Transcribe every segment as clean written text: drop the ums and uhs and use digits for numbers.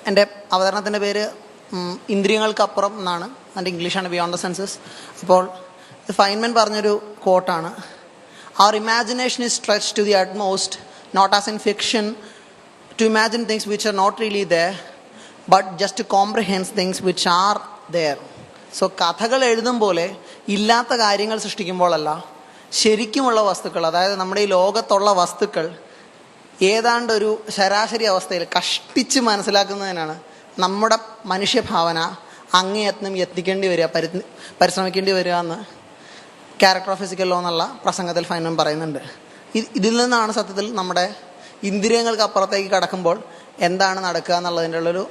എൻ്റെ അവതരണത്തിൻ്റെ പേര് ഇന്ദ്രിയങ്ങൾക്കപ്പുറം എന്നാണ്. അതിൻ്റെ ഇംഗ്ലീഷാണ് ബിയോണ്ട് ദ സെൻസസ്. അപ്പോൾ ഇത് ഫൈൻമാൻ പറഞ്ഞൊരു കോട്ടാണ്. Our imagination is stretch to the utmost, not as in fiction to imagine things which are not really there, but just to comprehend things which are there. So കഥകൾ എഴുതും പോലെ ഇല്ലാത്ത കാര്യങ്ങൾ സൃഷ്ടിക്കുമ്പോഴല്ല, ശരിക്കുമുള്ള വസ്തുക്കൾ, അതായത് നമ്മുടെ ഈ ലോകത്തുള്ള വസ്തുക്കൾ ഏതാണ്ടൊരു ശരാശരി അവസ്ഥയിൽ കഷ്ടിച്ച് മനസ്സിലാക്കുന്നതിനാണ് നമ്മുടെ മനുഷ്യഭാവന അങ്ങേയത്നം എത്തിക്കേണ്ടി വരിക, പരിശ്രമിക്കേണ്ടി വരിക എന്ന് ക്യാരക്ടർ ഓഫ് ഫിസിക്കൽ ലോ എന്നുള്ള പ്രസംഗത്തിൽ ഫൈൻമാൻ പറയുന്നുണ്ട്. ഇതിൽ നിന്നാണ് സത്യത്തിൽ നമ്മുടെ ഇന്ദ്രിയങ്ങൾക്ക് അപ്പുറത്തേക്ക് കടക്കുമ്പോൾ എന്താണ് നടക്കുക എന്നുള്ളതിൻ്റെ ഉള്ളൊരു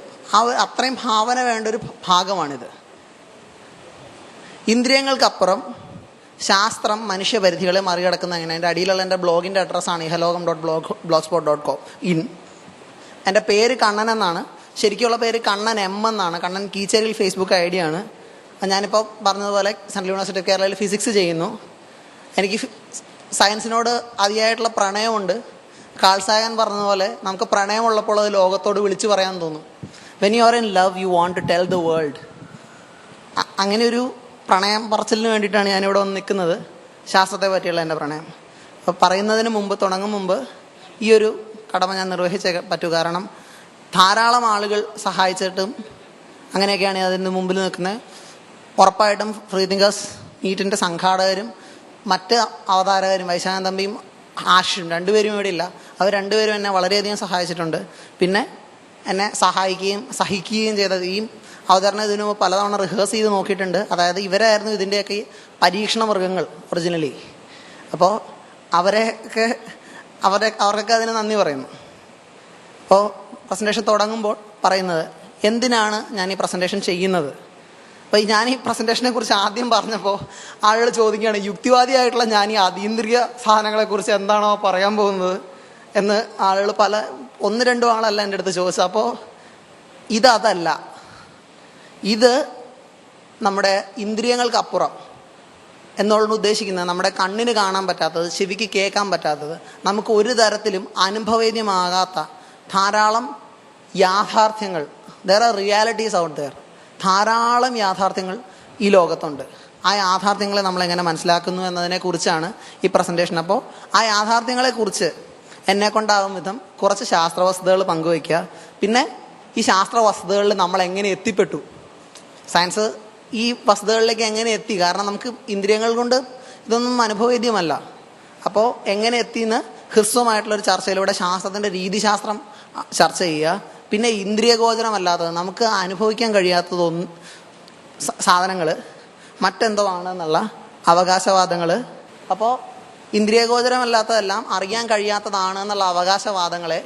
അത്രയും ഭാവന വേണ്ട ഒരു ഭാഗമാണിത്. ഇന്ദ്രിയങ്ങൾക്കപ്പുറം ശാസ്ത്രം മനുഷ്യപരിധികളെ മറികടക്കുന്ന എങ്ങനെ? എൻ്റെ അടിയിലുള്ള എൻ്റെ ബ്ലോഗിൻ്റെ അഡ്രസ്സാണ് ihalogam.blogspot.com. എൻ്റെ പേര് കണ്ണൻ എന്നാണ്. ശരിക്കുള്ള പേര് കണ്ണൻ എം എന്നാണ്. Kannan Keecheril Facebook I D ആണ്. ഞാനിപ്പോൾ പറഞ്ഞതുപോലെ സെൻട്രൽ യൂണിവേഴ്സിറ്റി ഓഫ് കേരളയിൽ ഫിസിക്സ് ചെയ്യുന്നു. എനിക്ക് സയൻസിനോട് അതിയായിട്ടുള്ള പ്രണയമുണ്ട്. കാൾ സാഗൻ പറഞ്ഞതുപോലെ നമുക്ക് പ്രണയമുള്ളപ്പോൾ അത് ലോകത്തോട് വിളിച്ചു പറയാൻ തോന്നും. When you are in love you want to tell the world. അങ്ങനെ ഒരു പ്രണയം പറച്ചിലിന് വേണ്ടിയിട്ടാണ് ഞാനിവിടെ വന്ന് നിൽക്കുന്നത്. ശാസ്ത്രത്തെ പറ്റിയുള്ള എൻ്റെ പ്രണയം. അപ്പോൾ പറയുന്നതിന് മുമ്പ്, തുടങ്ങും മുമ്പ് ഈ ഒരു കടമ ഞാൻ നിർവഹിച്ചേ പറ്റൂ. കാരണം ധാരാളം ആളുകൾ സഹായിച്ചിട്ടും അങ്ങനെയൊക്കെയാണ് അതിന് മുമ്പിൽ നിൽക്കുന്നത്. ഉറപ്പായിട്ടും ഫ്രീ തിങ്കേഴ്സ് മീറ്റിൻ്റെ സംഘാടകരും മറ്റ് അവതാരകരും വൈശാഖൻ തമ്പിയും ആഷിയും രണ്ടുപേരും ഇവിടെ ഇല്ല. അവർ രണ്ടുപേരും എന്നെ വളരെയധികം സഹായിച്ചിട്ടുണ്ട്. പിന്നെ എന്നെ സഹായിക്കുകയും സഹിക്കുകയും ചെയ്തത് ഈ അവതരണം ഇതിനു പലതവണ റിഹേഴ്സ് ചെയ്ത് നോക്കിയിട്ടുണ്ട്. അതായത് ഇവരായിരുന്നു ഇതിൻ്റെയൊക്കെ പരീക്ഷണ മൃഗങ്ങൾ ഒറിജിനലി. അപ്പോൾ അവർക്കൊക്കെ അതിന് നന്ദി പറയുന്നു. അപ്പോൾ പ്രസൻറ്റേഷൻ തുടങ്ങുമ്പോൾ പറയുന്നത് എന്തിനാണ് ഞാൻ ഈ പ്രസൻറ്റേഷൻ ചെയ്യുന്നത്. അപ്പോൾ ഞാൻ ഈ പ്രസൻറ്റേഷനെ കുറിച്ച് ആദ്യം പറഞ്ഞപ്പോൾ ആളുകൾ ചോദിക്കുകയാണ്, യുക്തിവാദിയായിട്ടുള്ള ഞാൻ ഈ അതീന്ദ്രിയ സാധനങ്ങളെക്കുറിച്ച് എന്താണോ പറയാൻ പോകുന്നത് എന്ന് ആളുകൾ ഒന്ന് രണ്ടും ആളല്ല എൻ്റെ അടുത്ത് ചോദിച്ചത്. അപ്പോൾ അതല്ല, ഇത് നമ്മുടെ ഇന്ദ്രിയങ്ങൾക്കപ്പുറം എന്നുള്ളത് ഉദ്ദേശിക്കുന്നത് നമ്മുടെ കണ്ണിന് കാണാൻ പറ്റാത്തത്, ചെവിക്ക് കേൾക്കാൻ പറ്റാത്തത്, നമുക്ക് ഒരു തരത്തിലും അനുഭവേദ്യമാകാത്ത ധാരാളം യാഥാർത്ഥ്യങ്ങൾ, there are realities out there. ധാരാളം യാഥാർത്ഥ്യങ്ങൾ ഈ ലോകത്തുണ്ട്. ആ യാഥാർത്ഥ്യങ്ങളെ നമ്മളെങ്ങനെ മനസ്സിലാക്കുന്നു എന്നതിനെക്കുറിച്ചാണ് ഈ പ്രസൻറ്റേഷൻ. അപ്പോൾ ആ യാഥാർത്ഥ്യങ്ങളെക്കുറിച്ച് എന്നെക്കൊണ്ടാകും വിധം കുറച്ച് ശാസ്ത്രവസ്തുതകൾ പങ്കുവയ്ക്കുക. പിന്നെ ഈ ശാസ്ത്രവസ്തുതകളിൽ നമ്മൾ എങ്ങനെ എത്തിപ്പെട്ടു, സയൻസ് ഈ വസ്തുതകളിലേക്ക് എങ്ങനെ എത്തി, കാരണം നമുക്ക് ഇന്ദ്രിയങ്ങൾ കൊണ്ട് ഇതൊന്നും അനുഭവവേദ്യമല്ല. അപ്പോൾ എങ്ങനെ എത്തിയെന്ന് ഹ്രസ്വമായിട്ടുള്ളൊരു ചർച്ചയിലൂടെ ശാസ്ത്രത്തിൻ്റെ രീതിശാസ്ത്രം ചർച്ച ചെയ്യുക. പിന്നെ ഇന്ദ്രിയഗോചരമല്ലാത്തത്, നമുക്ക് അനുഭവിക്കാൻ കഴിയാത്തതൊന്നും സാധനങ്ങൾ മറ്റെന്തോ ആണെന്നുള്ള അവകാശവാദങ്ങൾ. അപ്പോൾ ഇന്ദ്രിയഗോചരമല്ലാത്തതെല്ലാം അറിയാൻ കഴിയാത്തതാണ് എന്നുള്ള അവകാശവാദങ്ങളെ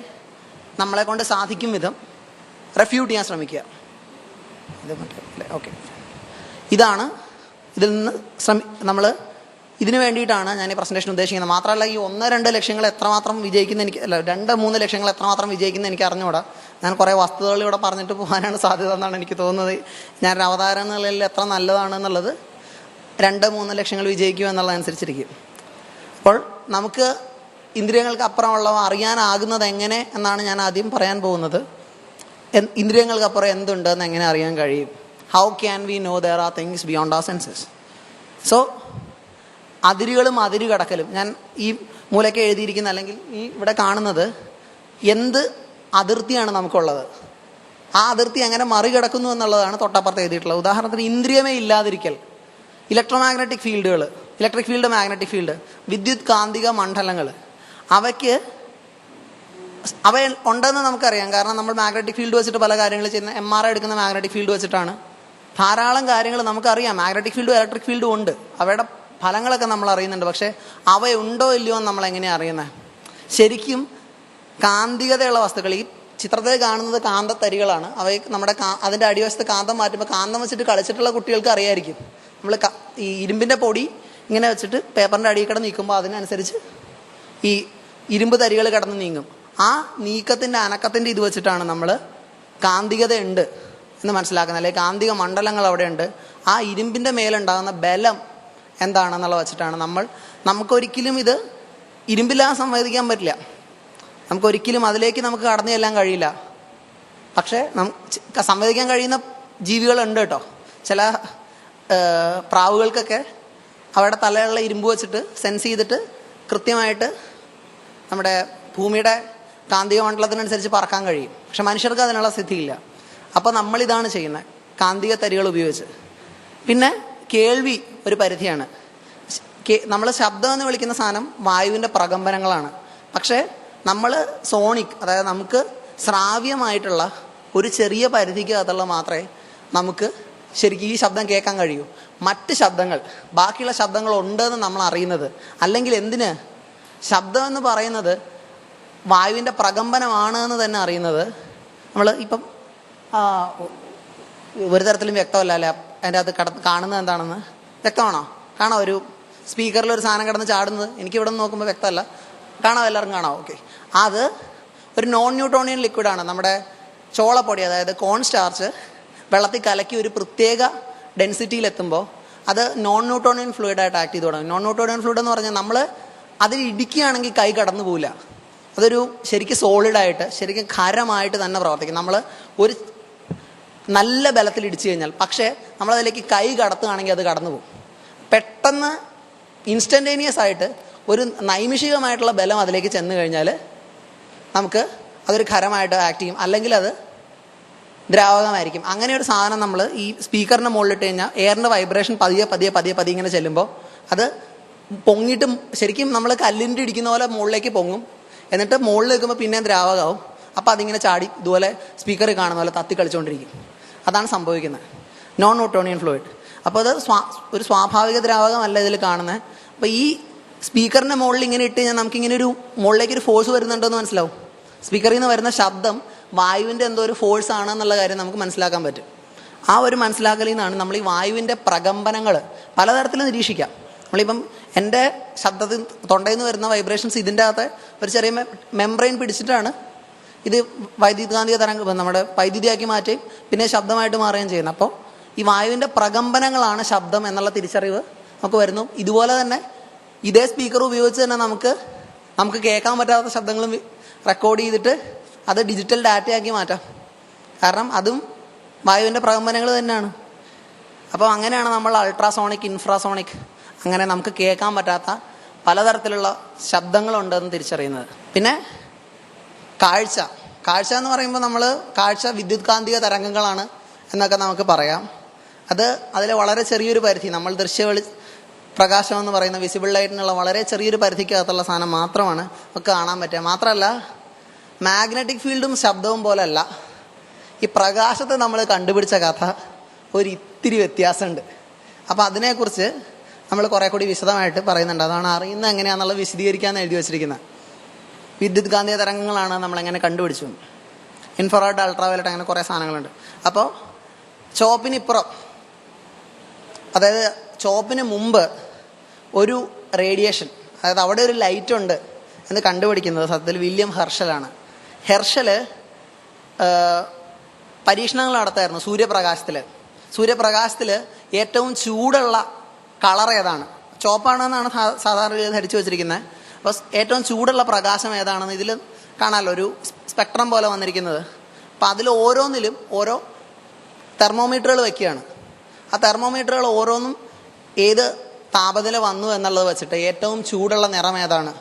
നമ്മളെ കൊണ്ട് സാധിക്കും വിധം റെഫ്യൂട്ട് ചെയ്യാൻ ശ്രമിക്കുക. ഓക്കെ, ഇതാണ് ഇതിൽ നിന്ന് നമ്മൾ ഇതിന് വേണ്ടിയിട്ടാണ് ഞാൻ ഈ പ്രസൻറ്റേഷൻ ഉദ്ദേശിക്കുന്നത്. മാത്രമല്ല ഈ 1-2 ലക്ഷ്യങ്ങൾ എത്രമാത്രം വിജയിക്കുന്ന 2-3 ലക്ഷ്യങ്ങൾ എത്രമാത്രം വിജയിക്കുന്ന എനിക്ക് അറിഞ്ഞുകൂടാ. ഞാൻ കുറേ വസ്തുതകൾ ഇവിടെ പറഞ്ഞിട്ട് പോകാനാണ് സാധ്യത എന്നാണ് എനിക്ക് തോന്നുന്നത്. ഞാനൊരു അവതാരം എന്നുള്ളതിൽ എത്ര നല്ലതാണെന്നുള്ളത് 2-3 ലക്ഷ്യങ്ങൾ വിജയിക്കുക എന്നുള്ളതനുസരിച്ചിരിക്കും. അപ്പോൾ നമുക്ക് ഇന്ദ്രിയങ്ങൾക്ക് അപ്പുറമുള്ളവ അറിയാനാകുന്നത് എങ്ങനെ എന്നാണ് ഞാൻ ആദ്യം പറയാൻ പോകുന്നത്. ഇന്ദ്രിയങ്ങൾക്കപ്പുറം എന്തുണ്ടെന്ന് എങ്ങനെ അറിയാൻ കഴിയും? How can we know there are things beyond our senses? So അതിരുകളും അതിര് കടക്കലും, ഞാൻ ഈ മൂലയ്ക്ക് എഴുതിയിരിക്കുന്ന അല്ലെങ്കിൽ ഈ ഇവിടെ കാണുന്നത് എന്ത് അതിർത്തിയാണ് നമുക്കുള്ളത്, ആ അതിർത്തി എങ്ങനെ മറികടക്കുന്നു എന്നുള്ളതാണ് തൊട്ടപ്പുറത്ത് എഴുതിയിട്ടുള്ളത്. ഉദാഹരണത്തിന് ഇന്ദ്രിയമേ ഇല്ലാതിരിക്കൽ, ഇലക്ട്രോമാഗ്നറ്റിക് ഫീൽഡുകൾ, ഇലക്ട്രിക് ഫീൽഡ്, മാഗ്നറ്റിക് ഫീൽഡ്, വിദ്യുത് കാന്തിക മണ്ഡലങ്ങൾ, അവ ഉണ്ടെന്ന് നമുക്കറിയാം. കാരണം നമ്മൾ മാഗ്നറ്റിക് ഫീൽഡ് വെച്ചിട്ട് പല കാര്യങ്ങൾ ചെയ്യുന്ന, MRI എടുക്കുന്ന മാഗ്നറ്റിക് ഫീൽഡ് വെച്ചിട്ടാണ്. ധാരാളം കാര്യങ്ങൾ നമുക്കറിയാം. മാഗ്നറ്റിക് ഫീൽഡും ഇലക്ട്രിക് ഫീൽഡും ഉണ്ട്, അവയുടെ ഫലങ്ങളൊക്കെ നമ്മൾ അറിയുന്നുണ്ട്. പക്ഷേ അവയുണ്ടോ ഇല്ലയോ എന്ന് നമ്മളെങ്ങനെയാണ് അറിയുന്നത്? ശരിക്കും കാന്തികതയുള്ള വസ്തുക്കൾ, ഈ ചിത്രത്തിൽ കാണുന്നത് കാന്തത്തരികളാണ്. നമ്മുടെ അതിൻ്റെ അടിവശത്ത് കാന്തം മാറ്റുമ്പോൾ കാന്തം വെച്ചിട്ട് കളിച്ചിട്ടുള്ള കുട്ടികൾക്ക് അറിയായിരിക്കും. നമ്മൾ ഈ ഇരുമ്പിൻ്റെ പൊടി ഇങ്ങനെ വെച്ചിട്ട് പേപ്പറിൻ്റെ അടിയിൽ കിടന്ന് നീക്കുമ്പോൾ അതിനനുസരിച്ച് ഈ ഇരുമ്പ് തരികൾ കിടന്ന് നീങ്ങും. ആ നീക്കത്തിൻ്റെ അനക്കത്തിൻ്റെ ഇത് വെച്ചിട്ടാണ് നമ്മൾ കാന്തികത ഉണ്ട് എന്ന് മനസ്സിലാക്കുന്നത്, അല്ലെങ്കിൽ കാന്തിക മണ്ഡലങ്ങൾ അവിടെയുണ്ട്. ആ ഇരുമ്പിൻ്റെ മേലുണ്ടാകുന്ന ബലം എന്താണെന്നുള്ളത് വെച്ചിട്ടാണ് നമുക്കൊരിക്കലും ഇത് ഇരുമ്പില്ലാതെ സംവദിക്കാൻ പറ്റില്ല. നമുക്കൊരിക്കലും അതിലേക്ക് നമുക്ക് കടന്നു ചെല്ലാൻ കഴിയില്ല. പക്ഷേ സംവദിക്കാൻ കഴിയുന്ന ജീവികളുണ്ട് കേട്ടോ. ചില പ്രാവുകൾക്കൊക്കെ അവരുടെ തലയുള്ള ഇരുമ്പ് വെച്ചിട്ട് സെൻസ് ചെയ്തിട്ട് കൃത്യമായിട്ട് നമ്മുടെ ഭൂമിയുടെ കാന്തിക മണ്ഡലത്തിനനുസരിച്ച് പറക്കാൻ കഴിയും. പക്ഷെ മനുഷ്യർക്ക് അതിനുള്ള സ്ഥിതിയില്ല. അപ്പോൾ നമ്മളിതാണ് ചെയ്യുന്നത്, കാന്തിക തരികൾ ഉപയോഗിച്ച്. പിന്നെ കേൾവി ഒരു പരിധിയാണ്. നമ്മൾ ശബ്ദം എന്ന് വിളിക്കുന്ന സാധനം വായുവിൻ്റെ പ്രകമ്പനങ്ങളാണ്. പക്ഷേ നമ്മൾ സോണിക്, അതായത് നമുക്ക് ശ്രാവ്യമായിട്ടുള്ള ഒരു ചെറിയ പരിധിക്കകത്തുള്ള മാത്രമേ നമുക്ക് ശരിക്കും ഈ ശബ്ദം കേൾക്കാൻ കഴിയൂ. മറ്റ് ശബ്ദങ്ങൾ, ബാക്കിയുള്ള ശബ്ദങ്ങൾ ഉണ്ടെന്ന് നമ്മൾ അറിയുന്നത്, അല്ലെങ്കിൽ എന്തിന് ശബ്ദം എന്ന് പറയുന്നത് വായുവിൻ്റെ പ്രകമ്പനമാണ് എന്ന് തന്നെ അറിയുന്നത് നമ്മൾ ഇപ്പം ഒരു തരത്തിലും വ്യക്തമല്ല അല്ലേ അതിൻ്റെ അകത്ത് കാണുന്നത് എന്താണെന്ന്. വ്യക്തമാണോ? കാണാം, ഒരു സ്പീക്കറിൽ ഒരു സാധനം കിടന്ന് ചാടുന്നത് എനിക്കിവിടെ നിന്ന് നോക്കുമ്പോൾ വ്യക്തമല്ല. കാണാം, എല്ലാവർക്കും കാണാം. ഓക്കെ, അത് ഒരു നോൺ ന്യൂട്ടോണിയൻ ലിക്വിഡാണ്. നമ്മുടെ ചോളപ്പൊടി, അതായത് കോൺ സ്റ്റാർച്ച് വെള്ളത്തിൽ കലക്കി ഒരു പ്രത്യേക ഡെൻസിറ്റിയിലെത്തുമ്പോൾ അത് നോൺ ന്യൂട്ടോണിയൻ ഫ്ലൂയിഡായിട്ട് ആക്ട് ചെയ്ത് തുടങ്ങും. നോൺ ന്യൂട്ടോണിയൻ ഫ്ലൂയിഡ് എന്ന് പറഞ്ഞാൽ നമ്മൾ അതിൽ ഇടിക്കുകയാണെങ്കിൽ കൈ കടന്നു പോവില്ല. അതൊരു ശരിക്കും സോളിഡായിട്ട്, ശരിക്കും ഖരമായിട്ട് തന്നെ പ്രവർത്തിക്കും. നമ്മൾ ഒരു നല്ല ബലത്തിൽ ഇടിച്ചു കഴിഞ്ഞാൽ, പക്ഷേ നമ്മളതിലേക്ക് കൈ കടത്തുകയാണെങ്കിൽ അത് കടന്നു പോകും. പെട്ടെന്ന് ഇൻസ്റ്റൻറ്റേനിയസ് ആയിട്ട് ഒരു നൈമിഷികമായിട്ടുള്ള ബലം അതിലേക്ക് ചെന്ന് കഴിഞ്ഞാൽ നമുക്ക് അതൊരു ഖരമായിട്ട് ആക്ട് ചെയ്യും, അല്ലെങ്കിൽ അത് ദ്രാവകമായിരിക്കും. അങ്ങനെ ഒരു സാധനം നമ്മൾ ഈ സ്പീക്കറിൻ്റെ മുകളിലിട്ട് കഴിഞ്ഞാൽ എയറിൻ്റെ വൈബ്രേഷൻ പതിയെ പതിയെ പതിയെ പതിയെ ഇങ്ങനെ ചെല്ലുമ്പോൾ അത് പൊങ്ങിയിട്ടും ശരിക്കും നമ്മൾ കല്ലിൻ്റെ ഇടിക്കുന്ന പോലെ മുകളിലേക്ക് പൊങ്ങും. എന്നിട്ട് മുകളിൽ നിൽക്കുമ്പോൾ പിന്നെയും ദ്രാവകമാവും. അപ്പോൾ അതിങ്ങനെ ചാടി ഇതുപോലെ സ്പീക്കറിൽ കാണുന്ന പോലെ തത്തി കളിച്ചുകൊണ്ടിരിക്കും. അതാണ് സംഭവിക്കുന്നത്, നോൺ ന്യൂട്ടോണിയൻ ഫ്ലൂയിഡ്. അപ്പോൾ അത് ഒരു സ്വാഭാവിക ദ്രാവകമല്ല ഇതിൽ കാണുന്നത്. അപ്പോൾ ഈ സ്പീക്കറിൻ്റെ മുകളിൽ ഇങ്ങനെ ഇട്ട് കഴിഞ്ഞാൽ നമുക്കിങ്ങനെ ഒരു മുകളിലേക്ക് ഒരു ഫോഴ്സ് വരുന്നുണ്ടെന്ന് മനസ്സിലാവും. സ്പീക്കറിൽ നിന്ന് വരുന്ന ശബ്ദം വായുവിൻ്റെ എന്തോ ഒരു ഫോഴ്സ് ആണെന്നുള്ള കാര്യം നമുക്ക് മനസ്സിലാക്കാൻ പറ്റും. ആ ഒരു മനസ്സിലാക്കലിൽ നിന്നാണ് നമ്മൾ ഈ വായുവിൻ്റെ പ്രകമ്പനങ്ങൾ പലതരത്തിൽ നിരീക്ഷിക്കാം. നമ്മളിപ്പം എൻ്റെ ശബ്ദത്തിൽ തൊണ്ടയിൽ നിന്ന് വരുന്ന വൈബ്രേഷൻസ് ഇതിൻ്റെ അകത്ത് ഒരു ചെറിയ മെംബ്രെയിൻ പിടിച്ചിട്ടാണ് ഇത് വൈദ്യുതകാന്തിക തരംഗം നമ്മുടെ വൈദ്യുതിയാക്കി മാറ്റുകയും പിന്നെ ശബ്ദമായിട്ട് മാറുകയും ചെയ്യുന്നത്. അപ്പോൾ ഈ വായുവിൻ്റെ പ്രകമ്പനങ്ങളാണ് ശബ്ദം എന്നുള്ള തിരിച്ചറിവ് നമുക്ക് വരുന്നു. ഇതുപോലെ തന്നെ ഇതേ സ്പീക്കർ ഉപയോഗിച്ച് തന്നെ നമുക്ക് കേൾക്കാൻ പറ്റാത്ത ശബ്ദങ്ങളും റെക്കോർഡ് ചെയ്തിട്ട് അത് ഡിജിറ്റൽ ഡാറ്റയാക്കി മാറ്റാം. കാരണം അതും വായുവിൻ്റെ പ്രകമ്പനങ്ങൾ തന്നെയാണ്. അപ്പോൾ അങ്ങനെയാണ് നമ്മൾ അൾട്രാസോണിക്, ഇൻഫ്രാസോണിക്, അങ്ങനെ നമുക്ക് കേൾക്കാൻ പറ്റാത്ത പലതരത്തിലുള്ള ശബ്ദങ്ങളുണ്ടെന്ന് തിരിച്ചറിയുന്നത്. പിന്നെ കാഴ്ച എന്ന് പറയുമ്പോൾ കാഴ്ച വിദ്യുത് കാന്തിക തരംഗങ്ങളാണ് എന്നൊക്കെ നമുക്ക് പറയാം. അതിൽ വളരെ ചെറിയൊരു പരിധി, നമ്മൾ പ്രകാശം എന്ന് പറയുന്ന വിസിബിൾ ലൈറ്റിനുള്ള വളരെ ചെറിയൊരു പരിധിക്കകത്തുള്ള സാധനം മാത്രമാണ് നമുക്ക് കാണാൻ പറ്റുക. മാത്രമല്ല മാഗ്നറ്റിക് ഫീൽഡും ശബ്ദവും പോലെയല്ല ഈ പ്രകാശത്തെ നമ്മൾ കണ്ടുപിടിച്ച കഥ ഒരിത്തിരി വ്യത്യാസമുണ്ട്. അപ്പോൾ അതിനെക്കുറിച്ച് നമ്മൾ കുറേ കൂടി വിശദമായിട്ട് പറയുന്നുണ്ട്. അതാണ് അറിയുന്നത് എങ്ങനെയാണെന്നുള്ളത് വിശദീകരിക്കാമെന്ന് എഴുതി വച്ചിരിക്കുന്നത്. വിദ്യുത് കാന്തിക തരംഗങ്ങളാണ് നമ്മളെങ്ങനെ കണ്ടുപിടിച്ചു. ഇൻഫ്രാറെഡ്, അൾട്രാവയലറ്റ്, അങ്ങനെ കുറേ സാധനങ്ങളുണ്ട്. അപ്പോൾ ചുവപ്പിനിപ്പുറം, അതായത് ചുവപ്പിന് മുമ്പ് ഒരു റേഡിയേഷൻ, അതായത് അവിടെ ഒരു ലൈറ്റ് ഉണ്ട് എന്ന് കണ്ടുപിടിക്കുന്നത് സത്യത്തിൽ വില്യം ഹെർഷലാണ്. ഹെർഷൽ പരീക്ഷണങ്ങൾ നടത്തായിരുന്നു സൂര്യപ്രകാശത്തിൽ ഏറ്റവും ചൂടുള്ള കളർ ഏതാണ്? ചുവപ്പാണെന്നാണ് സാധാരണ ധരിച്ചു വച്ചിരിക്കുന്നത്. അപ്പോൾ ഏറ്റവും ചൂടുള്ള പ്രകാശം ഏതാണെന്ന് ഇതിൽ കാണാമല്ലോ, ഒരു സ്പെക്ട്രം പോലെ വന്നിരിക്കുന്നത്. അപ്പോൾ അതിൽ ഓരോന്നിലും ഓരോ തെർമോമീറ്ററുകൾ വയ്ക്കുകയാണ്. ആ തെർമോമീറ്ററുകൾ ഓരോന്നും ഏത് താപനില വന്നു എന്നുള്ളത് വെച്ചിട്ട് ഏറ്റവും ചൂടുള്ള നിറം ഏതാണ്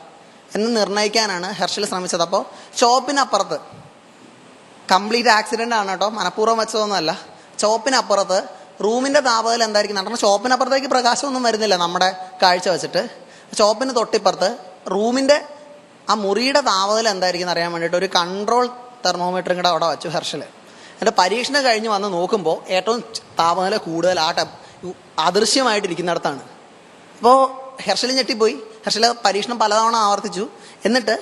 എന്ന് നിർണ്ണയിക്കാനാണ് ഹെർഷൽ ശ്രമിച്ചത്. അപ്പോൾ ചുവപ്പിനപ്പുറത്ത്, കംപ്ലീറ്റ് ആക്സിഡൻ്റ് ആണ് കേട്ടോ, മനഃപൂർവ്വം വെച്ചതൊന്നുമല്ല, ചുവപ്പിനപ്പുറത്ത് റൂമിൻ്റെ താപനില എന്തായിരിക്കും? കാരണം ചുവപ്പിനപ്പുറത്തേക്ക് പ്രകാശമൊന്നും വരുന്നില്ല നമ്മുടെ കാഴ്ച വെച്ചിട്ട്. ചുവപ്പിന് തൊട്ടിപ്പുറത്ത് റൂമിൻ്റെ ആ മുറിയുടെ താപനില എന്തായിരിക്കും അറിയാൻ വേണ്ടിയിട്ട് ഒരു കൺട്രോൾ തെർമോമീറ്ററും കൂടെ അവിടെ വെച്ചു ഹെർഷൽ. എൻ്റെ പരീക്ഷണം കഴിഞ്ഞ് വന്ന് നോക്കുമ്പോൾ ഏറ്റവും താപനില കൂടുതൽ അദൃശ്യമായിട്ടിരിക്കുന്നിടത്താണ്. അപ്പോൾ ഹെർഷൽ ഞെട്ടിപ്പോയി. ഹെർഷൽ പരീക്ഷണം പലതവണ ആവർത്തിച്ചു. എന്നിട്ട്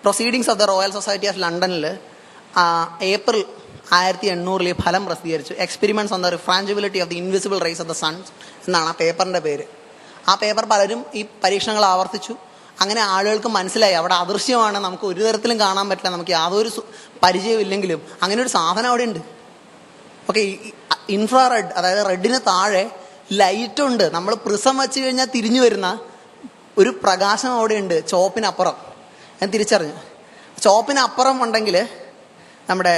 proceedings of the royal society of ലണ്ടനിൽ ഏപ്രിൽ 1800 ഫലം പ്രസിദ്ധീകരിച്ചു. Experiments on the refrangibility of the invisible rays of the sun's എന്നാണ് ആ പേപ്പറിൻ്റെ പേര്. ആ പേപ്പർ പലരും ഈ പരീക്ഷണങ്ങൾ ആവർത്തിച്ചു. അങ്ങനെ ആളുകൾക്ക് മനസ്സിലായി അവിടെ അദൃശ്യമാണ്, നമുക്ക് ഒരു തരത്തിലും കാണാൻ പറ്റില്ല, നമുക്ക് യാതൊരു പരിചയമില്ലെങ്കിലും അങ്ങനെ ഒരു സാധനം അവിടെ ഉണ്ട്. ഓക്കെ, ഇൻഫ്രാറെഡ്, അതായത് റെഡിന് താഴെ ലൈറ്റുണ്ട്. നമ്മൾ പ്രിസം വെച്ച് കഴിഞ്ഞാൽ തിരിഞ്ഞു വരുന്ന ഒരു പ്രകാശം അവിടെ ഉണ്ട് ചുവപ്പിനപ്പുറം. ഞാൻ തിരിച്ചറിഞ്ഞു. ചുവപ്പിനപ്പുറം ഉണ്ടെങ്കിൽ നമ്മുടെ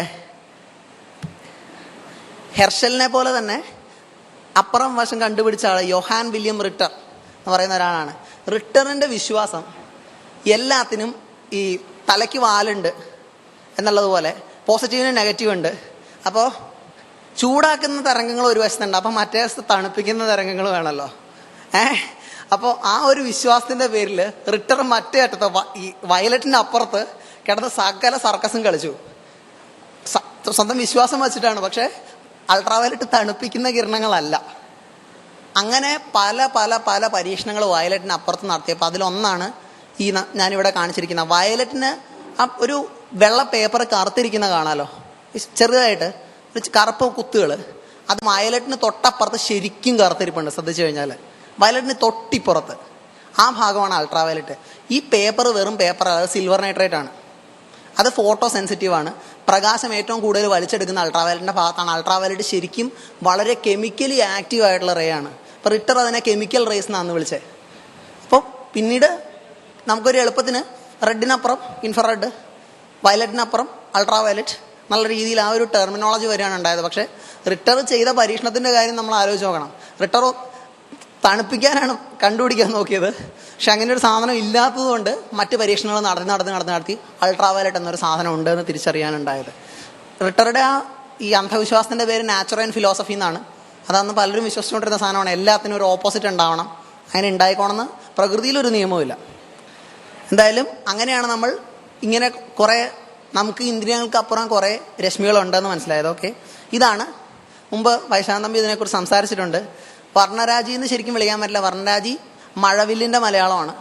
ഹെർഷലിനെ പോലെ തന്നെ അപ്പുറം വശം കണ്ടുപിടിച്ച ആൾ യോഹാൻ വില്യം റിട്ടർ എന്ന് പറയുന്ന ഒരാളാണ്. റിട്ടറിൻ്റെ വിശ്വാസം എല്ലാത്തിനും ഈ തലയ്ക്ക് വാലുണ്ട് എന്നുള്ളതുപോലെ പോസിറ്റീവിനും നെഗറ്റീവ് ഉണ്ട്. അപ്പോൾ ചൂടാക്കുന്ന തരംഗങ്ങൾ ഒരു വശത്തുണ്ട്, അപ്പം മറ്റേ വശത്ത് തണുപ്പിക്കുന്ന തരംഗങ്ങൾ വേണമല്ലോ. അപ്പോൾ ആ ഒരു വിശ്വാസത്തിൻ്റെ പേരിൽ റിട്ടർ മറ്റേ അറ്റത്ത് ഈ വയലറ്റിൻ്റെ അപ്പുറത്ത് കിടന്ന് സകല സർക്കസും കളിച്ചു. സ്വന്തം വിശ്വാസം വച്ചിട്ടാണ്, പക്ഷേ അൾട്രാവയലറ്റ് തണുപ്പിക്കുന്ന കിരണങ്ങളല്ല. അങ്ങനെ പല പല പല പരീക്ഷണങ്ങൾ വയലറ്റിന് അപ്പുറത്ത് നടത്തിയപ്പോൾ അതിലൊന്നാണ് ഈ ഞാനിവിടെ കാണിച്ചിരിക്കുന്ന വയലറ്റിന്. ആ ഒരു വെള്ള പേപ്പർ കറുത്തിരിക്കുന്ന കാണാമല്ലോ, ചെറുതായിട്ട് ഒരു കറുപ്പ് കുത്തുകൾ. അത് വയലറ്റിന് തൊട്ടപ്പുറത്ത് ശരിക്കും കറുത്തിരിപ്പുണ്ട്, ശ്രദ്ധിച്ചു കഴിഞ്ഞാൽ വയലറ്റിന് തൊട്ടിപ്പുറത്ത് ആ ഭാഗമാണ് അൾട്രാവയലറ്റ്. ഈ പേപ്പർ വെറും പേപ്പർ, അത് സിൽവർ നൈട്രേറ്റ് ആണ്. അത് ഫോട്ടോ സെൻസിറ്റീവ് ആണ്. പ്രകാശം ഏറ്റവും കൂടുതൽ വലിച്ചെടുക്കുന്ന അൾട്രാവയലറ്റിൻ്റെ ഭാഗത്താണ്. അൾട്രാവയലറ്റ് ശരിക്കും വളരെ കെമിക്കലി ആക്റ്റീവ് ആയിട്ടുള്ള റേ ആണ്. അപ്പോൾ റിട്ടർ അതിനെ കെമിക്കൽ റേസ് എന്നാണ് വിളിച്ചത്. അപ്പോൾ പിന്നീട് നമുക്കൊരു എളുപ്പത്തിന് റെഡിനപ്പുറം ഇൻഫ്രാറെഡ്, വയലറ്റിനപ്പുറം അൾട്രാവയലറ്റ് നല്ല രീതിയിൽ ആ ഒരു ടെർമിനോളജി വരെയാണ് ഉണ്ടായത്. പക്ഷേ റിട്ടർ ചെയ്ത പരീക്ഷണത്തിൻ്റെ കാര്യം നമ്മൾ ആലോചിച്ച് നോക്കണം. റിട്ടർ തണുപ്പിക്കാനാണ് കണ്ടുപിടിക്കാൻ നോക്കിയത്, പക്ഷെ അങ്ങനെ ഒരു സാധനം ഇല്ലാത്തതുകൊണ്ട് മറ്റ് പരീക്ഷണങ്ങൾ നടത്തി അൾട്രാവയലറ്റ് എന്നൊരു സാധനം ഉണ്ട് എന്ന് തിരിച്ചറിയാനുണ്ടായത്. റിട്ടറുടെ ഈ അന്ധവിശ്വാസത്തിൻ്റെ പേര് നാച്ചുറൽ ഫിലോസഫി എന്നാണ്. അതന്ന് പലരും വിശ്വസിച്ചുകൊണ്ടിരുന്ന സാധനമാണ്. എല്ലാത്തിനും ഒരു ഓപ്പോസിറ്റ് ഉണ്ടാവണം, അങ്ങനെ ഉണ്ടായിക്കോണമെന്ന് പ്രകൃതിയിലൊരു നിയമവുമില്ല. എന്തായാലും അങ്ങനെയാണ് നമ്മൾ ഇങ്ങനെ കുറേ നമുക്ക് ഇന്ദ്രിയങ്ങൾക്ക് അപ്പുറം കുറേ രശ്മികളുണ്ടെന്ന് മനസ്സിലായത്. ഓക്കെ, ഇതാണ് മുമ്പ് വൈശാഖൻ തമ്പി ഇതിനെക്കുറിച്ച് സംസാരിച്ചിട്ടുണ്ട്. വർണ്ണരാജി എന്ന് ശരിക്കും വിളിക്കാൻ പറ്റില്ല. വർണ്ണരാജി മഴവില്ലിൻ്റെ മലയാളമാണ്.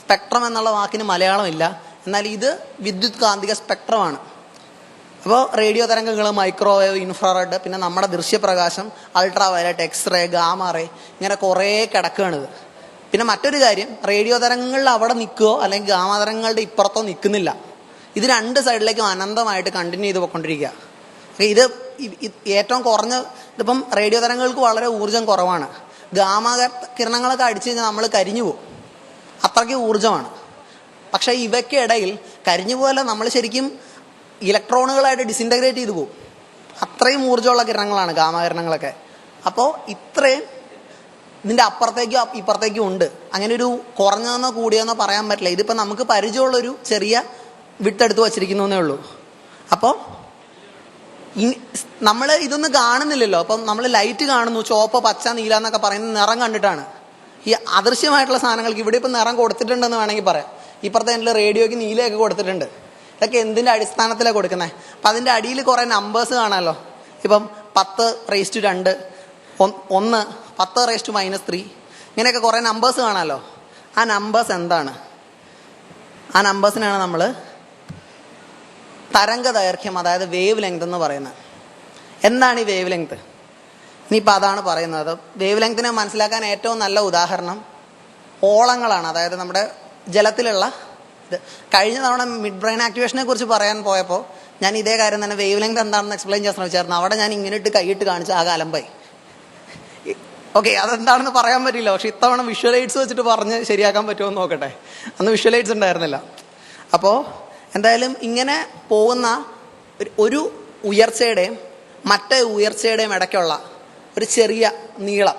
സ്പെക്ട്രം എന്നുള്ള വാക്കിന് മലയാളമില്ല. എന്നാൽ ഇത് വിദ്യുത് കാന്തിക സ്പെക്ട്രമാണ്. അപ്പോൾ റേഡിയോ തരംഗങ്ങൾ, മൈക്രോവേവ്, ഇൻഫ്രാറെഡ്, പിന്നെ നമ്മുടെ ദൃശ്യപ്രകാശം, അൾട്രാവയലറ്റ്, എക്സ്റേ, ഗാമറേ, ഇങ്ങനെ കുറേ കിടക്കുകയാണിത്. പിന്നെ മറ്റൊരു കാര്യം, റേഡിയോ തരംഗങ്ങളിൽ അവിടെ നിൽക്കുകയോ അല്ലെങ്കിൽ ഗാമ തരംഗങ്ങളുടെ ഇപ്പുറത്തോ നിൽക്കുന്നില്ല. ഇത് രണ്ട് സൈഡിലേക്കും അനന്തമായിട്ട് കണ്ടിന്യൂ ചെയ്ത് പോയിക്കൊണ്ടിരിക്കുക. ഇത് ഏറ്റവും കുറഞ്ഞ, ഇതിപ്പം റേഡിയോ തരംഗങ്ങൾക്ക് വളരെ ഊർജ്ജം കുറവാണ്. ഗാമ കിരണങ്ങളൊക്കെ അടിച്ചു കഴിഞ്ഞാൽ നമ്മൾ കരിഞ്ഞു പോകും, അത്രയ്ക്ക് ഊർജ്ജമാണ്. പക്ഷേ ഇവയ്ക്ക് ഇടയിൽ കരിഞ്ഞു പോലെ നമ്മൾ ശരിക്കും ഇലക്ട്രോണുകളായിട്ട് ഡിസിൻറ്റഗ്രേറ്റ് ചെയ്തു പോകും. അത്രയും ഊർജ്ജമുള്ള കിരണങ്ങളാണ് ഗാമ കിരണങ്ങളൊക്കെ. അപ്പോൾ ഇത്രയും ഇതിൻ്റെ അപ്പുറത്തേക്കും ഇപ്പുറത്തേക്കും ഉണ്ട്. അങ്ങനെ ഒരു കുറഞ്ഞതെന്നോ കൂടിയെന്നോ പറയാൻ പറ്റില്ല. ഇതിപ്പോൾ നമുക്ക് പരിചയമുള്ളൊരു ചെറിയ വിട്ടെടുത്ത് വച്ചിരിക്കുന്നു എന്നേ ഉള്ളൂ. അപ്പോൾ നമ്മൾ ഇതൊന്നും കാണുന്നില്ലല്ലോ. അപ്പം നമ്മൾ ലൈറ്റ് കാണുന്നു, ചുവപ്പ്, പച്ച, നീല എന്നൊക്കെ പറയുന്ന നിറം കണ്ടിട്ടാണ്. ഈ അദൃശ്യമായിട്ടുള്ള സാധനങ്ങൾക്ക് ഇവിടെ ഇപ്പം നിറം കൊടുത്തിട്ടുണ്ടെന്ന് വേണമെങ്കിൽ പറയാം. ഇപ്പുറത്തെ എൻ്റെ റേഡിയോയ്ക്ക് നീലയൊക്കെ കൊടുത്തിട്ടുണ്ട്. ഇതൊക്കെ എന്തിൻ്റെ അടിസ്ഥാനത്തിലാണ് കൊടുക്കുന്നത്? അപ്പം അതിൻ്റെ അടിയിൽ കുറേ നമ്പേഴ്സ് കാണാമല്ലോ. ഇപ്പം 10⁻², 1, 10⁻−3, ഇങ്ങനെയൊക്കെ കുറേ നമ്പേഴ്സ് കാണാമല്ലോ. ആ നമ്പേഴ്സ് എന്താണ്? ആ നമ്പേഴ്സിനാണ് നമ്മൾ തരംഗ ദൈർഘ്യം, അതായത് വേവ് ലെങ്ത് എന്ന് പറയുന്നത്. എന്താണ് ഈ വേവ് ലെങ്ത്? ഇനിയിപ്പോൾ അതാണ് പറയുന്നത്. വേവ് ലെങ്തിനെ മനസ്സിലാക്കാൻ ഏറ്റവും നല്ല ഉദാഹരണം ഓളങ്ങളാണ്. അതായത് നമ്മുടെ ജലത്തിലുള്ള ഇത്. കഴിഞ്ഞ തവണ മിഡ് ബ്രെയിൻ ആക്ടിവേഷനെ കുറിച്ച് പറയാൻ പോയപ്പോൾ ഞാൻ ഇതേ കാര്യം തന്നെ വേവ് ലെങ്ത് എന്താണെന്ന് എക്സ്പ്ലെയിൻ ചെയ്യാൻ ശ്രമിച്ചായിരുന്നു. അവിടെ ഞാൻ ഇങ്ങനെയിട്ട് കൈയിട്ട് കാണിച്ച് ആകെ അലമ്പായി. ഓക്കെ, അതെന്താണെന്ന് പറയാൻ പറ്റില്ല. പക്ഷെ ഇത്തവണ വിഷ്വൽ എയ്ഡ്സ് വെച്ചിട്ട് പറഞ്ഞ് ശരിയാക്കാൻ പറ്റുമോ എന്ന് നോക്കട്ടെ. അന്ന് വിഷ്വൽ എയ്ഡ്സ് ഉണ്ടായിരുന്നില്ല. അപ്പോൾ എന്തായാലും ഇങ്ങനെ പോകുന്ന ഒരു ഉയർച്ചയുടെയും മറ്റേ ഉയർച്ചയുടെയും ഇടയ്ക്കുള്ള ഒരു ചെറിയ നീളം,